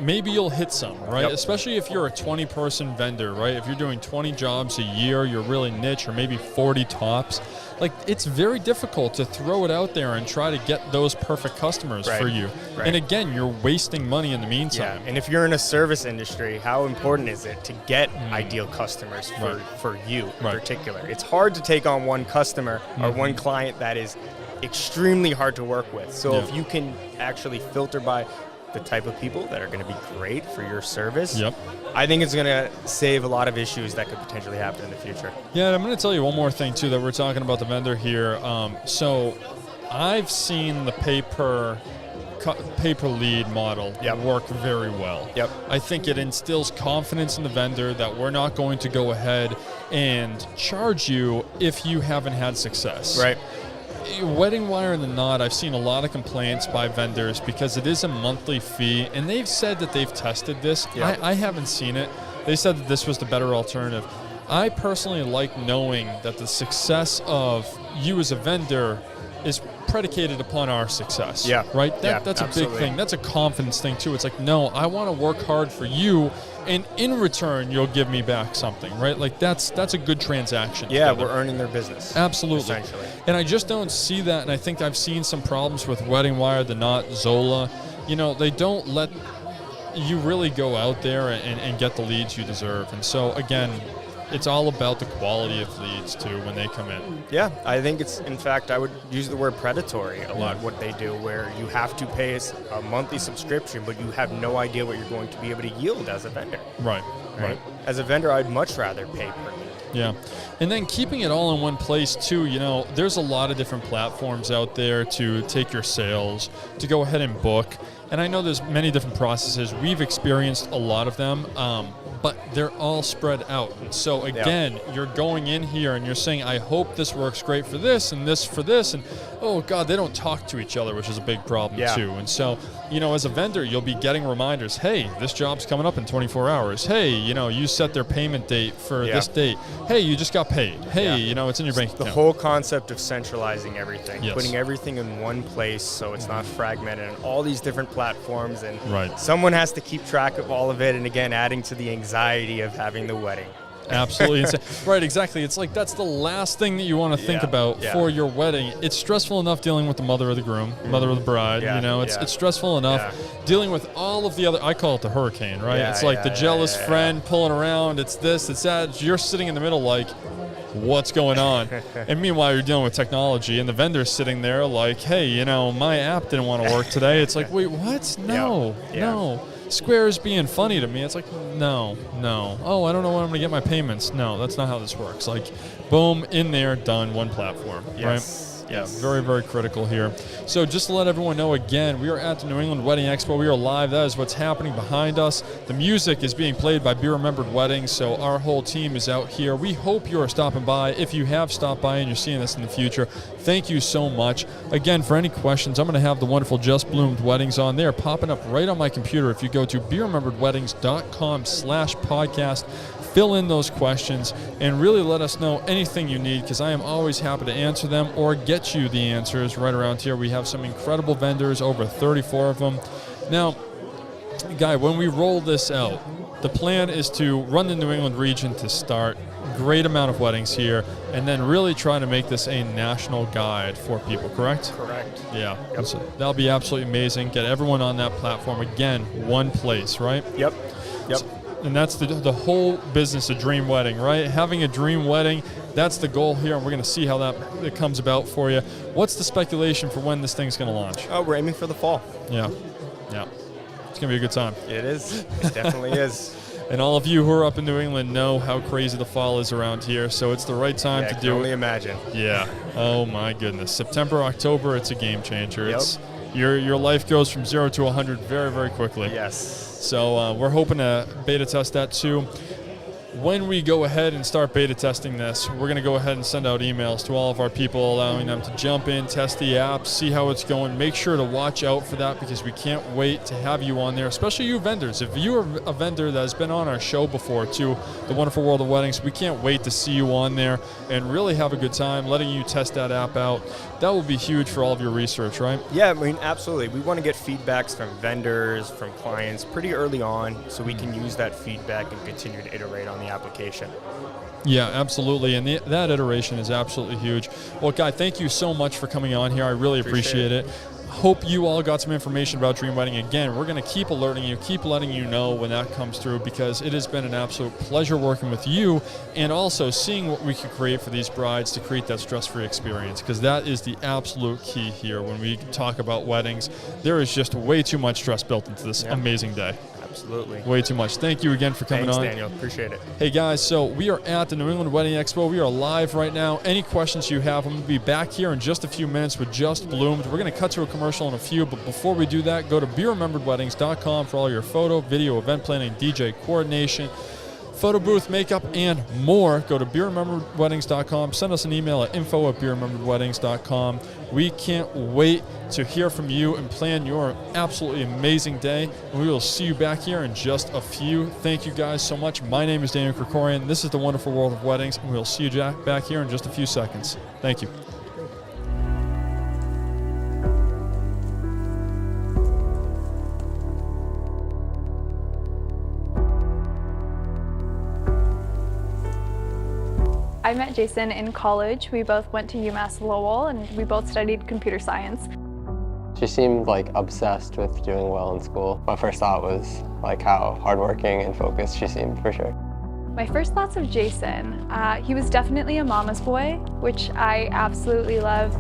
H: maybe you'll hit some, right?
J: Yep.
H: Especially if you're a 20-person vendor, right? If you're doing 20 jobs a year, you're really niche, or maybe 40 tops. Like, it's very difficult to throw it out there and try to get those perfect customers for you.
J: Right.
H: And again, you're wasting money in the meantime.
J: Yeah, and if you're in a service industry, how important is it to get ideal customers for you in particular? It's hard to take on one customer or one client that is extremely hard to work with. So if you can actually filter by the type of people that are going to be great for your service, I think it's going to save a lot of issues that could potentially happen in the future.
H: Yeah, and I'm going to tell you one more thing too, that we're talking about the vendor here. So I've seen the pay-per lead model work very well. I think it instills confidence in the vendor that we're not going to go ahead and charge you if you haven't had success.
J: Right.
H: Wedding Wire and the Knot, I've seen a lot of complaints by vendors because it is a monthly fee, and they've said that they've tested this.
J: Yeah.
H: I haven't seen it. They said that this was the better alternative. I personally like knowing that the success of you as a vendor is predicated upon our success.
J: Yeah.
H: Right? That's
J: absolutely.
H: a big thing. That's a confidence thing, too. It's like, no, I want to work hard for you, and in return, you'll give me back something, right? Like, that's a good transaction.
J: Yeah,
H: together.
J: we're earning their business.
H: Absolutely.
J: Essentially.
H: And I just don't see that, and I think I've seen some problems with Wedding Wire, the Knot, Zola. You know, they don't let you really go out there and get the leads you deserve. And so, again, it's all about the quality of leads, too, when they come in.
J: Yeah, I think it's, in fact, I would use the word predatory a lot, what they do, where you have to pay a monthly subscription, but you have no idea what you're going to be able to yield as a vendor.
H: Right.
J: As a vendor, I'd much rather pay per lead.
H: Yeah. And then keeping it all in one place, too, you know, there's a lot of different platforms out there to take your sales, to go ahead and book. And I know there's many different processes. We've experienced a lot of them, but they're all spread out. So again, you're going in here and you're saying, I hope this works great for this and this for this. And oh God, they don't talk to each other, which is a big problem too. And so, you know, as a vendor, you'll be getting reminders. Hey, this job's coming up in 24 hours. Hey, you know, you set their payment date for this date. Hey, you just got paid. Hey, you know, it's in your bank account.
J: The whole concept of centralizing everything,
H: Yes.
J: putting everything in one place so it's not fragmented on all these different platforms, and
H: someone
J: has to keep track of all of it, and again, adding to the anxiety of having the wedding.
H: Absolutely. Right, exactly. It's like that's the last thing that you want to think about for your wedding. It's stressful enough dealing with the mother of the groom, mother of the bride. You know, it's stressful enough dealing with all of the other, I call it the hurricane, right? It's like the jealous friend pulling around. It's this, it's that. You're sitting in the middle like, what's going on? And meanwhile, you're dealing with technology, and the vendor's sitting there like, hey, you know, my app didn't want to work today. It's like, wait, what? No. Square is being funny to me. It's like, no. Oh, I don't know when I'm going to get my payments. No, that's not how this works. Like, boom, in there, done, one platform, right? Yeah, very, very critical here. So just to let everyone know again, we are at the New England Wedding Expo. We are live. That is what's happening behind us. The music is being played by Be Remembered Weddings, so our whole team is out here. We hope you are stopping by. If you have stopped by and you're seeing this in the future, thank you so much. Again, for any questions, I'm going to have the wonderful Just Bloomed Weddings on there, popping up right on my computer. If you go to BeRememberedWeddings.com/podcast, fill in those questions and really let us know anything you need, because I am always happy to answer them or get you the answers right around here. We have some incredible vendors, over 34 of them. Now, Guy, when we roll this out, the plan is to run the New England region to start, great amount of weddings here, and then really try to make this a national guide for people, correct?
J: Correct.
H: Yeah. So that'll be absolutely amazing. Get everyone on that platform. Again, one place, right?
J: Yep.
H: And that's the whole business of dream wedding, right? Having a dream wedding, that's the goal here, and we're going to see how that comes about for you. What's the speculation for when this thing's going to launch?
J: Oh, we're aiming for the fall.
H: Yeah. It's going to be a good time.
J: It is. It definitely is.
H: And all of you who are up in New England know how crazy the fall is around here, so it's the right time to do it.
J: I can only imagine.
H: Yeah. Oh, my goodness. September, October, it's a game changer. It's your life goes from 0 to 100 very, very quickly.
J: Yes.
H: So we're hoping to beta test that too. When we go ahead and start beta testing this, we're going to go ahead and send out emails to all of our people, allowing them to jump in, test the app, see how it's going. Make sure to watch out for that, because we can't wait to have you on there, especially you vendors. If you are a vendor that has been on our show before too, The Wonderful World of Weddings, we can't wait to see you on there and really have a good time letting you test that app out. That will be huge for all of your research, right?
J: Yeah, I mean, absolutely. We want to get feedbacks from vendors, from clients pretty early on, so we can use that feedback and continue to iterate on the application.
H: Yeah, absolutely. And that iteration is absolutely huge. Well, Guy, thank you so much for coming on here. I really appreciate it. Hope you all got some information about Dream Wedding. Again, we're going to keep alerting you, keep letting you know when that comes through, because it has been an absolute pleasure working with you, and also seeing what we can create for these brides to create that stress-free experience, because that is the absolute key here. When we talk about weddings, there is just way too much stress built into this amazing day.
J: Absolutely.
H: Way too much. Thank you again for coming on.
J: Thanks, Daniel. Appreciate it.
H: Hey, guys, so we are at the New England Wedding Expo. We are live right now. Any questions you have, I'm going to be back here in just a few minutes with Just Bloomed. We're going to cut to a commercial in a few, but before we do that, go to BeRememberedWeddings.com for all your photo, video, event planning, DJ coordination. photo booth, makeup, and more, go to beerrememberedweddings.com. Send us an email at info@beerrememberedweddings.com. We can't wait to hear from you and plan your absolutely amazing day. And we will see you back here in just a few. Thank you guys so much. My name is Daniel Krikorian. This is The Wonderful World of Weddings, and we'll see you back here in just a few seconds. Thank you.
F: I met Jason in college. We both went to UMass Lowell and we both studied computer science.
G: She seemed like obsessed with doing well in school. My first thought was like how hardworking and focused she seemed, for sure.
F: My first thoughts of Jason, he was definitely a mama's boy, which I absolutely love.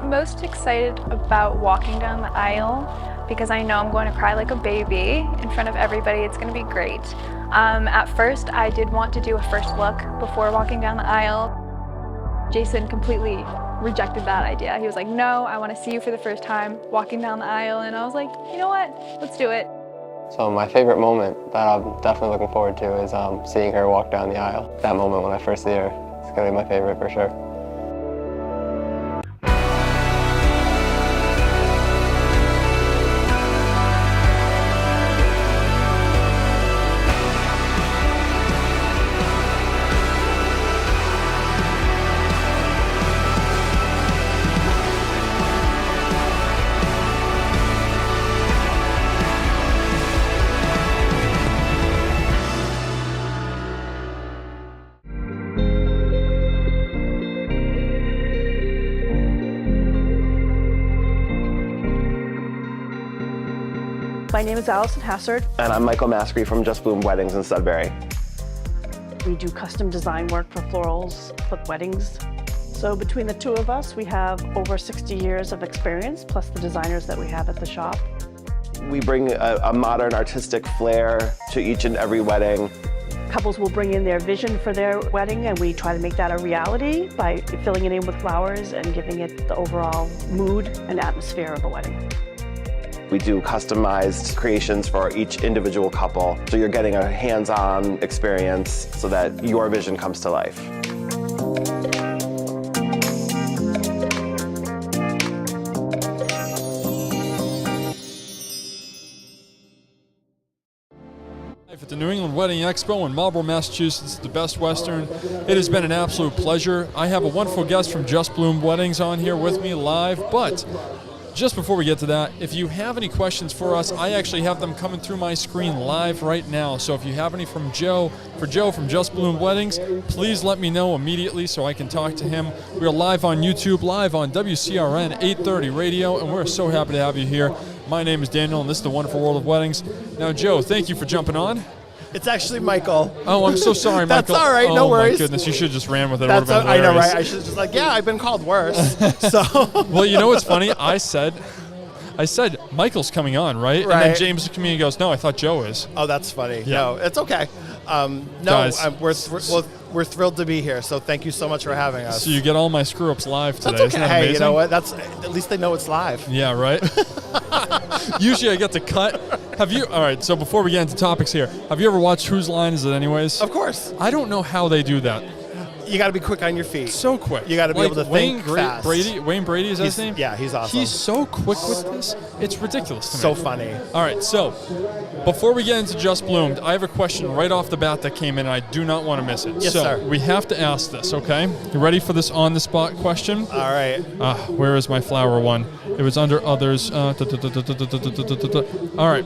F: Most excited about walking down the aisle because I know I'm going to cry like a baby in front of everybody. It's going to be great. At first, I did want to do a first look before walking down the aisle. Jason completely rejected that idea. He was like, no, I want to see you for the first time walking down the aisle. And I was like, you know what? Let's do it.
G: So my favorite moment that I'm definitely looking forward to is seeing her walk down the aisle. That moment when I first see her, it's going to be my favorite for sure.
C: My name is Allison Hassard.
D: And I'm Michael Maskry from Just Bloom Weddings in Sudbury.
C: We do custom design work for florals, for weddings. So between the two of us, we have over 60 years of experience, plus the designers that we have at the shop.
D: We bring a modern artistic flair to each and every wedding.
C: Couples will bring in their vision for their wedding, and we try to make that a reality by filling it in with flowers and giving it the overall mood and atmosphere of a wedding.
D: We do customized creations for each individual couple, so you're getting a hands-on experience so that your vision comes to life.
H: At the New England Wedding Expo in Marlborough, Massachusetts, the Best Western. It has been an absolute pleasure. I have a wonderful guest from Just Bloom Weddings on here with me live, but just before we get to that, if you have any questions for us, I actually have them coming through my screen live right now. So if you have any from Joe from Just Bloom Weddings, please let me know immediately so I can talk to him. We are live on YouTube, live on WCRN 830 Radio, and we're so happy to have you here. My name is Daniel, and this is The Wonderful World of Weddings. Now, Joe, thank you for jumping on.
K: It's actually Michael.
H: Oh, I'm so sorry,
K: That's
H: Michael.
K: all right, no worries.
H: Oh, my goodness, you should have just ran with it.
K: That's
H: it
K: I know, right? I should have just yeah, I've been called worse. So.
H: Well, you know what's funny? I said, Michael's coming on, right? And then James looked at me and goes, no, I thought Joe is.
K: Oh, that's funny.
H: Yeah.
K: No, it's okay.
H: Guys,
K: we're thrilled to be here, so thank you so much for having us.
H: So you get all my screw-ups live today.
K: That's okay.
H: Isn't that
K: hey,
H: amazing?
K: you know what? At least they know it's live.
H: Yeah, right? Usually I get to cut. All right, so before we get into topics here, have you ever watched Whose Line Is It Anyways?
K: Of course.
H: I don't know how they do that.
K: You got to be quick on your feet.
H: So quick.
K: You got to be able to think fast.
H: Wayne Brady is his name?
K: Yeah, he's awesome.
H: He's so quick with this. It's ridiculous to me.
K: So funny.
H: All right, so before we get into Just Bloomed, I have a question right off the bat that came in, and I do not want to miss it.
K: Yes,
H: so
K: sir.
H: We have to ask this, okay? You ready for this on-the-spot question?
K: All right.
H: Where is my flower one? It was under others. All right.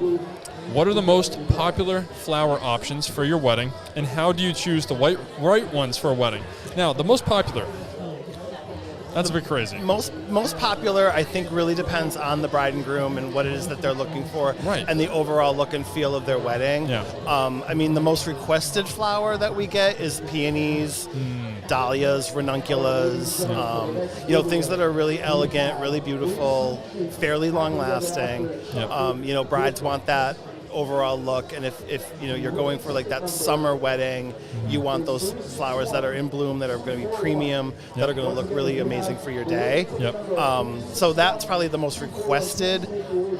H: What are the most popular flower options for your wedding, and how do you choose the right ones for a wedding? Now, the most popular, that's a bit crazy.
K: Most popular, I think, really depends on the bride and groom and what it is that they're looking for,
H: right,
K: and the overall look and feel of their wedding.
H: Yeah.
K: I mean, the most requested flower that we get is peonies, dahlias, ranunculus, things that are really elegant, really beautiful, fairly long-lasting.
H: Yep.
K: Brides want that overall look. And if you know you're going for like that summer wedding, you want those flowers that are in bloom, that are going to be premium, that are going to look really amazing for your day. So that's probably the most requested.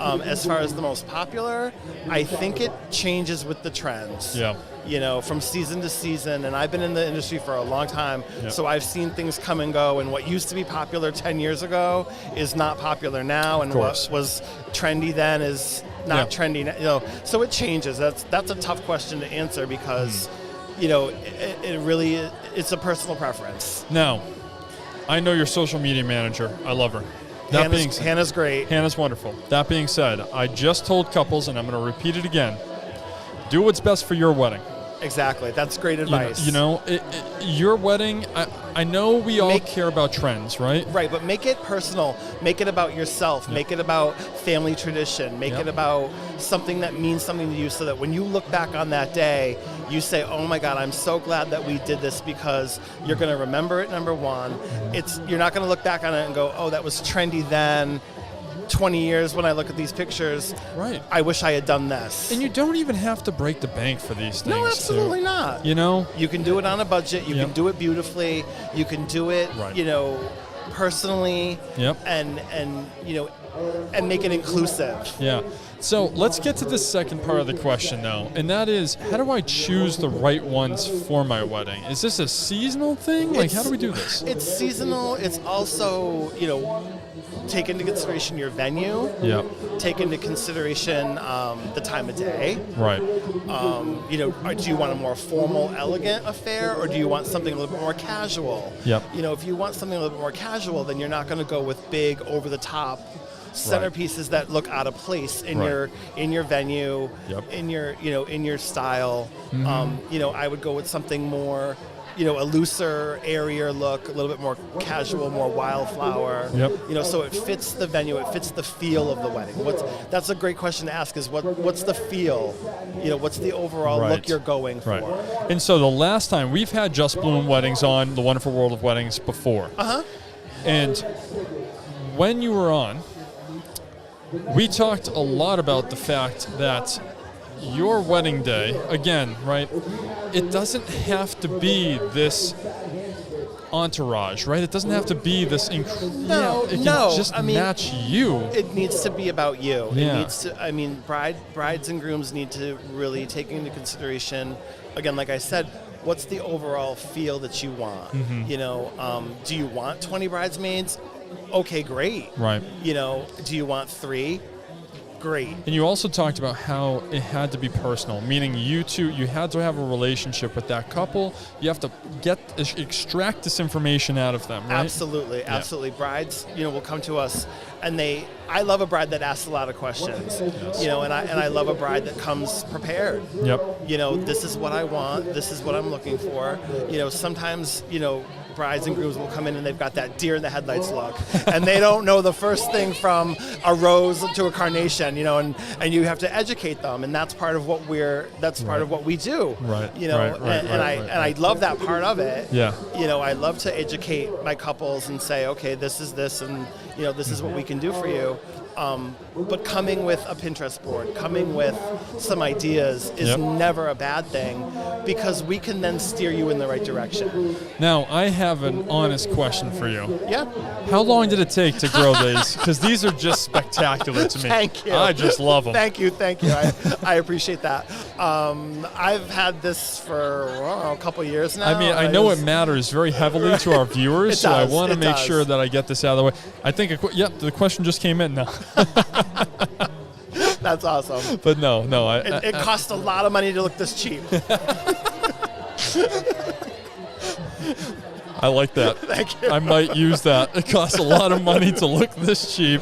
K: As far as the most popular, I think it changes with the trends. You know, from season to season, and I've been in the industry for a long time, so I've seen things come and go, and what used to be popular 10 years ago is not popular now, and what was trendy then is not trendy now. You know, so it changes. That's a tough question to answer because, you know, it really it's a personal preference.
H: Now, I know your social media manager. I love her.
K: Hannah's great.
H: Hannah's wonderful. That being said, I just told couples, and I'm going to repeat it again, do what's best for your wedding.
K: Exactly. That's great advice.
H: You know, your wedding, I know we all care about trends, right?
K: Right, but make it personal. Make it about yourself. Make it about family tradition. Make it about something that means something to you so that when you look back on that day, you say, oh my God, I'm so glad that we did this, because you're going to remember it, number one. You're not going to look back on it and go, oh, that was trendy then. 20 years when I look at these pictures, I wish I had done this.
H: And you don't even have to break the bank for these things.
K: No, absolutely not.
H: You know?
K: You can do it on a budget. You can do it beautifully. You can do it, you know, personally. And you know, and make it inclusive.
H: So let's get to the second part of the question now, and that is, how do I choose the right ones for my wedding? Is this a seasonal thing? Like, how do we do this?
K: It's seasonal. It's also, you know, take into consideration your venue. Take into consideration the time of day. You know, do you want a more formal, elegant affair, or do you want something a little bit more casual? You know, if you want something a little bit more casual, then you're not going to go with big, over-the-top centerpieces that look out of place in your venue, in your style. You know, I would go with something more, you know, a looser, airier look, a little bit more casual, more wildflower. You know, so it fits the venue, it fits the feel of the wedding. That's a great question to ask, is what's the feel? You know, what's the overall look you're going for?
H: And so the last time, we've had Just Bloom Weddings on The Wonderful World of Weddings before. And when you were on, we talked a lot about the fact that your wedding day, again, it doesn't have to be this entourage, right? It doesn't have to be this it can just match you.
K: It needs to be about you. It needs to, I mean, brides and grooms need to really take into consideration, again, like I said, what's the overall feel that you want? You know, do you want 20 bridesmaids? Okay, great. You know, do you want 3? Great.
H: And you also talked about how it had to be personal, meaning you had to have a relationship with that couple. You have to extract this information out of them, right?
K: Absolutely, absolutely. Brides, you know, will come to us, and I love a bride that asks a lot of questions. You know, and I love a bride that comes prepared. You know, this is what I want. This is what I'm looking for. You know, sometimes, you know, brides and grooms will come in and they've got that deer in the headlights look, and they don't know the first thing from a rose to a carnation, you know, and you have to educate them, and that's part of what part of what we do. You know, and I love that part of it. You know, I love to educate my couples and say, okay, this is this, and you know, this is what we can do for you. But coming with a Pinterest board, coming with some ideas is never a bad thing, because we can then steer you in the right direction.
H: Now, I have an honest question for you. How long did it take to grow these? Because these are just spectacular to me.
K: Thank you.
H: I just love them.
K: Thank you. I appreciate that. I've had this for a couple years now.
H: I mean, I know it matters very heavily to our viewers, so I want to make sure that I get this out of the way. I think, the question just came in now.
K: That's awesome.
H: But no.
K: It costs a lot of money to look this cheap.
H: I like that.
K: Thank you.
H: I might use that. It costs a lot of money to look this cheap.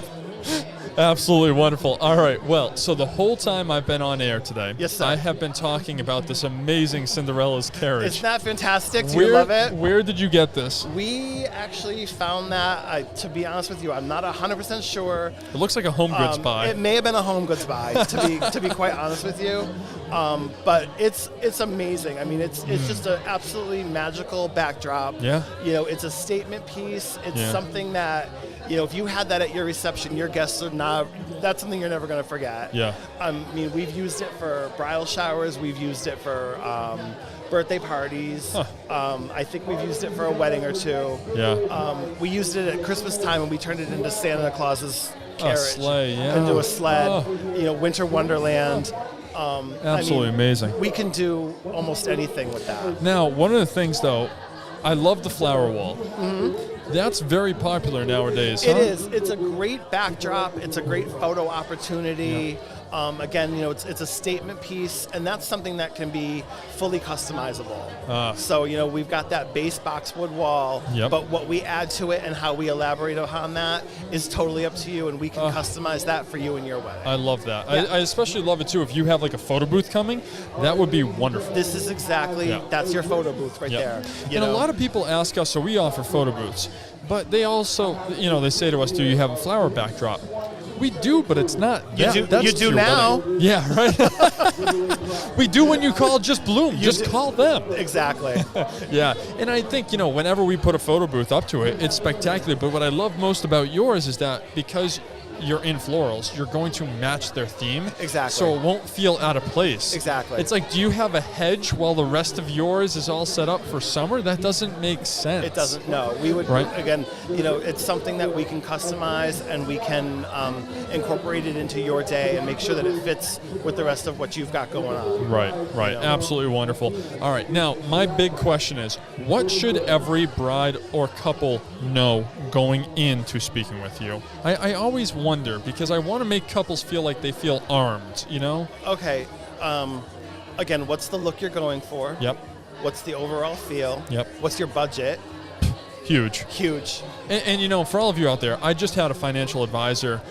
H: Absolutely wonderful. All right. Well, so the whole time I've been on air today,
K: yes, sir,
H: I have been talking about this amazing Cinderella's carriage.
K: Isn't that fantastic? Do you love it?
H: Where did you get this?
K: We actually found that, to be honest with you, I'm not 100% sure.
H: It looks like a home goods buy.
K: It may have been a home goods buy, to be quite honest with you. But it's amazing. I mean, it's just an absolutely magical backdrop.
H: Yeah.
K: You know, it's a statement piece. It's something that, if you had that at your reception, your guests are not, that's something you're never going to forget.
H: Yeah.
K: I mean, we've used it for bridal showers. We've used it for birthday parties. I think we've used it for a wedding or two.
H: Yeah.
K: We used it at Christmas time and we turned it into Santa Claus's carriage.
H: Sleigh, yeah.
K: Into a sled, winter wonderland.
H: Absolutely amazing.
K: We can do almost anything with that.
H: Now, one of the things, though, I love the flower wall. That's very popular nowadays, huh?
K: It is. It's a great backdrop. It's a great photo opportunity. Again, it's a statement piece, and that's something that can be fully customizable. So, we've got that base boxwood wall, but what we add to it and how we elaborate on that is totally up to you, and we can customize that for you and your wedding.
H: I love that.
K: Yeah.
H: I especially love it, too. If you have, like, a photo booth coming, that would be wonderful.
K: This is exactly, that's your photo booth right there.
H: And a lot of people ask us, so we offer photo booths, but they also, they say to us, do you have a flower backdrop? We do, but it's not.
K: You do now.
H: Yeah, right. We do when you call Just Bloom. Just call them.
K: Exactly.
H: Yeah, and I think, whenever we put a photo booth up to it, it's spectacular. But what I love most about yours is that because you're in florals, you're going to match their theme.
K: Exactly.
H: So it won't feel out of place.
K: Exactly.
H: It's like, do you have a hedge while the rest of yours is all set up for summer? That doesn't make sense.
K: It doesn't, no. We would, again, it's something that we can customize and we can incorporate it into your day and make sure that it fits with the rest of what you've got going on.
H: Right. Absolutely wonderful. All right, now, my big question is, what should every bride or couple know going into speaking with you? I always wonder, because I want to make couples feel like they feel armed,
K: Okay. Again, what's the look you're going for?
H: Yep.
K: What's the overall feel?
H: Yep.
K: What's your budget?
H: Huge. And for all of you out there, I just had a financial advisor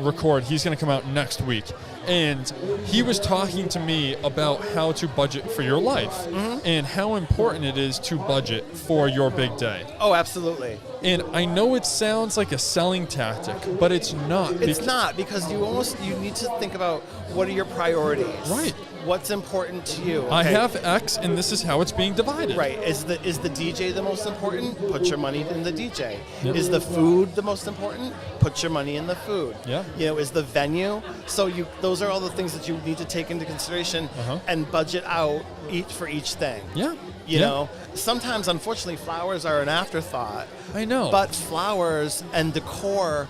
H: record. He's going to come out next week. And he was talking to me about how to budget for your life and how important it is to budget for your big day.
K: Oh, absolutely.
H: And I know it sounds like a selling tactic, but it's not.
K: It's not, because you need to think about what are your priorities.
H: Right.
K: What's important to you? Okay?
H: I have X, and this is how it's being divided.
K: Right. Is the DJ the most important? Put your money in the DJ.
H: Yep.
K: Is the food the most important? Put your money in the food.
H: Yeah.
K: Is the venue? So those are all the things that you need to take into consideration and budget out for each thing.
H: Yeah.
K: You know, sometimes, unfortunately, flowers are an afterthought.
H: I know.
K: But flowers and decor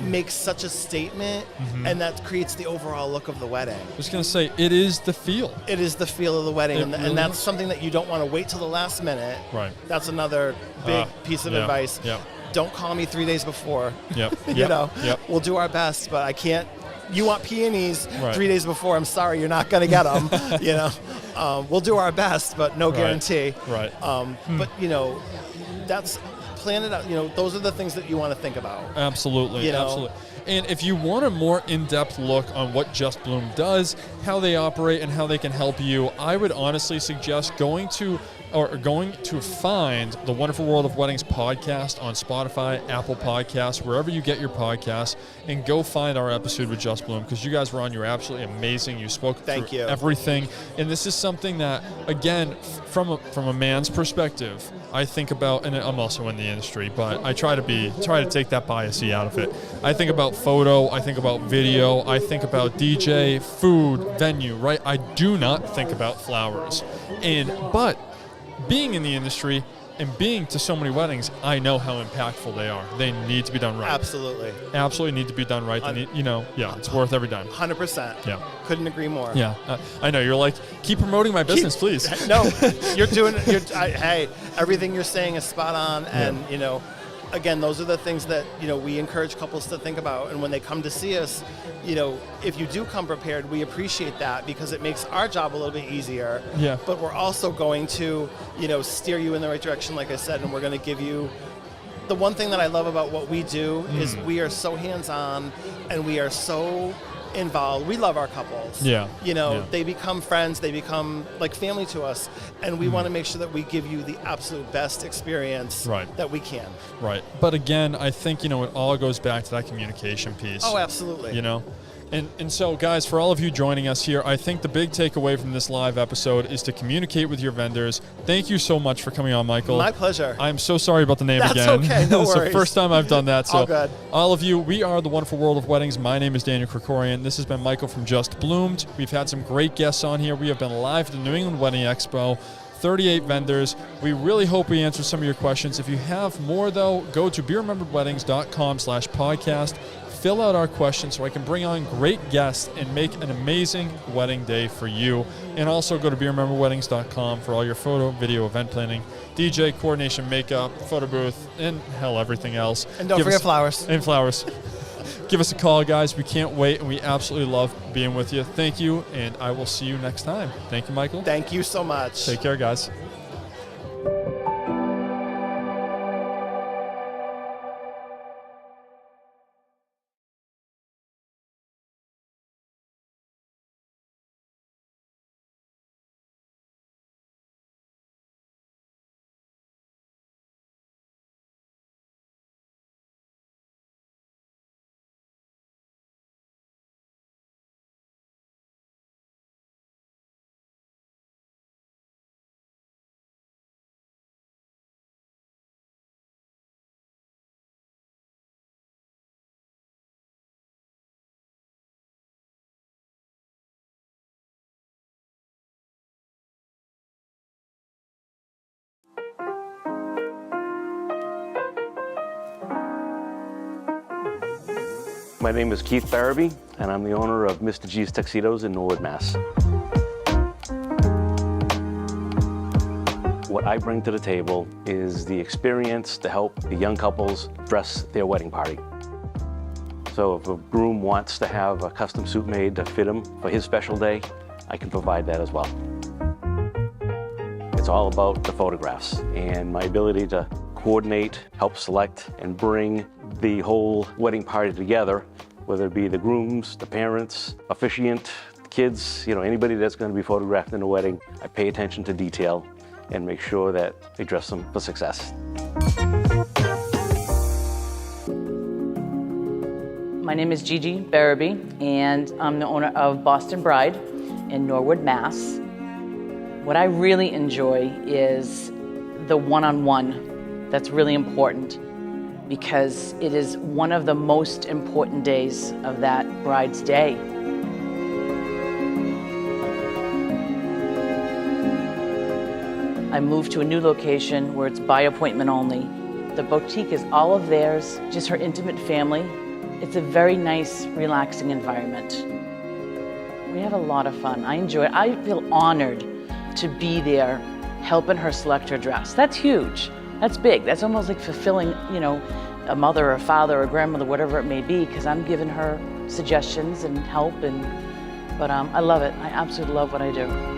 K: makes such a statement, and that creates the overall look of the wedding.
H: I was going to say, it is the feel.
K: It is the feel of the wedding,
H: Really
K: and that's something that you don't want to wait till the last minute.
H: Right.
K: That's another big piece of advice.
H: Yep.
K: Don't call me 3 days before.
H: Yep.
K: We'll do our best, but I can't. You want peonies 3 days before? I'm sorry, you're not going to get them. We'll do our best, but no guarantee.
H: Right.
K: But that's. Plan it out. Those are the things that you want to think about.
H: Absolutely. Absolutely. And if you want a more in-depth look on what Just Bloom does, how they operate, and how they can help you, I would honestly suggest going to find the Wonderful World of Weddings podcast on Spotify, Apple Podcasts, wherever you get your podcasts, and go find our episode with Just Bloom, because you guys were on. You're absolutely amazing. You spoke through everything. And this is something that, again, from a man's perspective, I think about, and I'm also in the industry, but I try to take that bias out of it. I think about photo, I think about video, I think about DJ, food, venue, right? I do not think about flowers. But being in the industry and being to so many weddings, I know how impactful they are. They need to be done right.
K: Absolutely.
H: Absolutely need to be done right. They need, it's worth every dime.
K: 100%.
H: Yeah.
K: Couldn't agree more.
H: Yeah. I know. You're like, keep promoting my business, please.
K: No, you're doing it. Hey, everything you're saying is spot on. And, again, those are the things that, we encourage couples to think about. And when they come to see us, if you do come prepared, we appreciate that, because it makes our job a little bit easier.
H: Yeah.
K: But we're also going to, steer you in the right direction, like I said, and we're going to give you. The one thing that I love about what we do is we are so hands-on, and we are so involved. We love our couples.
H: Yeah.
K: They become friends, they become like family to us, and we want to make sure that we give you the absolute best experience that we can.
H: Right. But again, I think, it all goes back to that communication piece.
K: Oh, absolutely.
H: And so, guys, for all of you joining us here, I think the big takeaway from this live episode is to communicate with your vendors. Thank you so much for coming on, Michael.
K: My pleasure.
H: I'm so sorry about the name
K: That's
H: again.
K: okay, no
H: It's
K: worries.
H: the first time I've done that. So,
K: All good.
H: all of you, we are the Wonderful World of Weddings. My name is Daniel Krikorian. This has been Michael from Just Bloomed. We've had some great guests on here. We have been live at the New England Wedding Expo. 38 vendors. We really hope we answered some of your questions. If you have more, though, go to beerrememberedweddings.com/podcast. Fill out our questions so I can bring on great guests and make an amazing wedding day for you. And also go to beerrememberedweddings.com for all your photo, video, event planning, DJ, coordination, makeup, photo booth, and hell, everything else.
K: And don't forget flowers.
H: And flowers. Give us a call, guys. We can't wait, and we absolutely love being with you. Thank you, and I will see you next time. Thank you, Michael.
K: Thank you so much.
H: Take care, guys.
L: My name is Keith Barabee, and I'm the owner of Mr. G's Tuxedos in Norwood, Mass. What I bring to the table is the experience to help the young couples dress their wedding party. So if a groom wants to have a custom suit made to fit him for his special day, I can provide that as well. It's all about the photographs and my ability to coordinate, help select, and bring the whole wedding party together, whether it be the grooms, the parents, officiant, kids, anybody that's going to be photographed in the wedding. I pay attention to detail and make sure that they dress them for success.
A: My name is Gigi Barabee, and I'm the owner of Boston Bride in Norwood, Mass. What I really enjoy is the one-on-one. That's really important because it is one of the most important days of that bride's day. I moved to a new location where it's by appointment only. The boutique is all of theirs, just her intimate family. It's a very nice, relaxing environment. We have a lot of fun. I enjoy it. I feel honored to be there helping her select her dress. That's huge. That's big. That's almost like fulfilling, a mother or a father or a grandmother, whatever it may be, because I'm giving her suggestions and help. But I love it. I absolutely love what I do.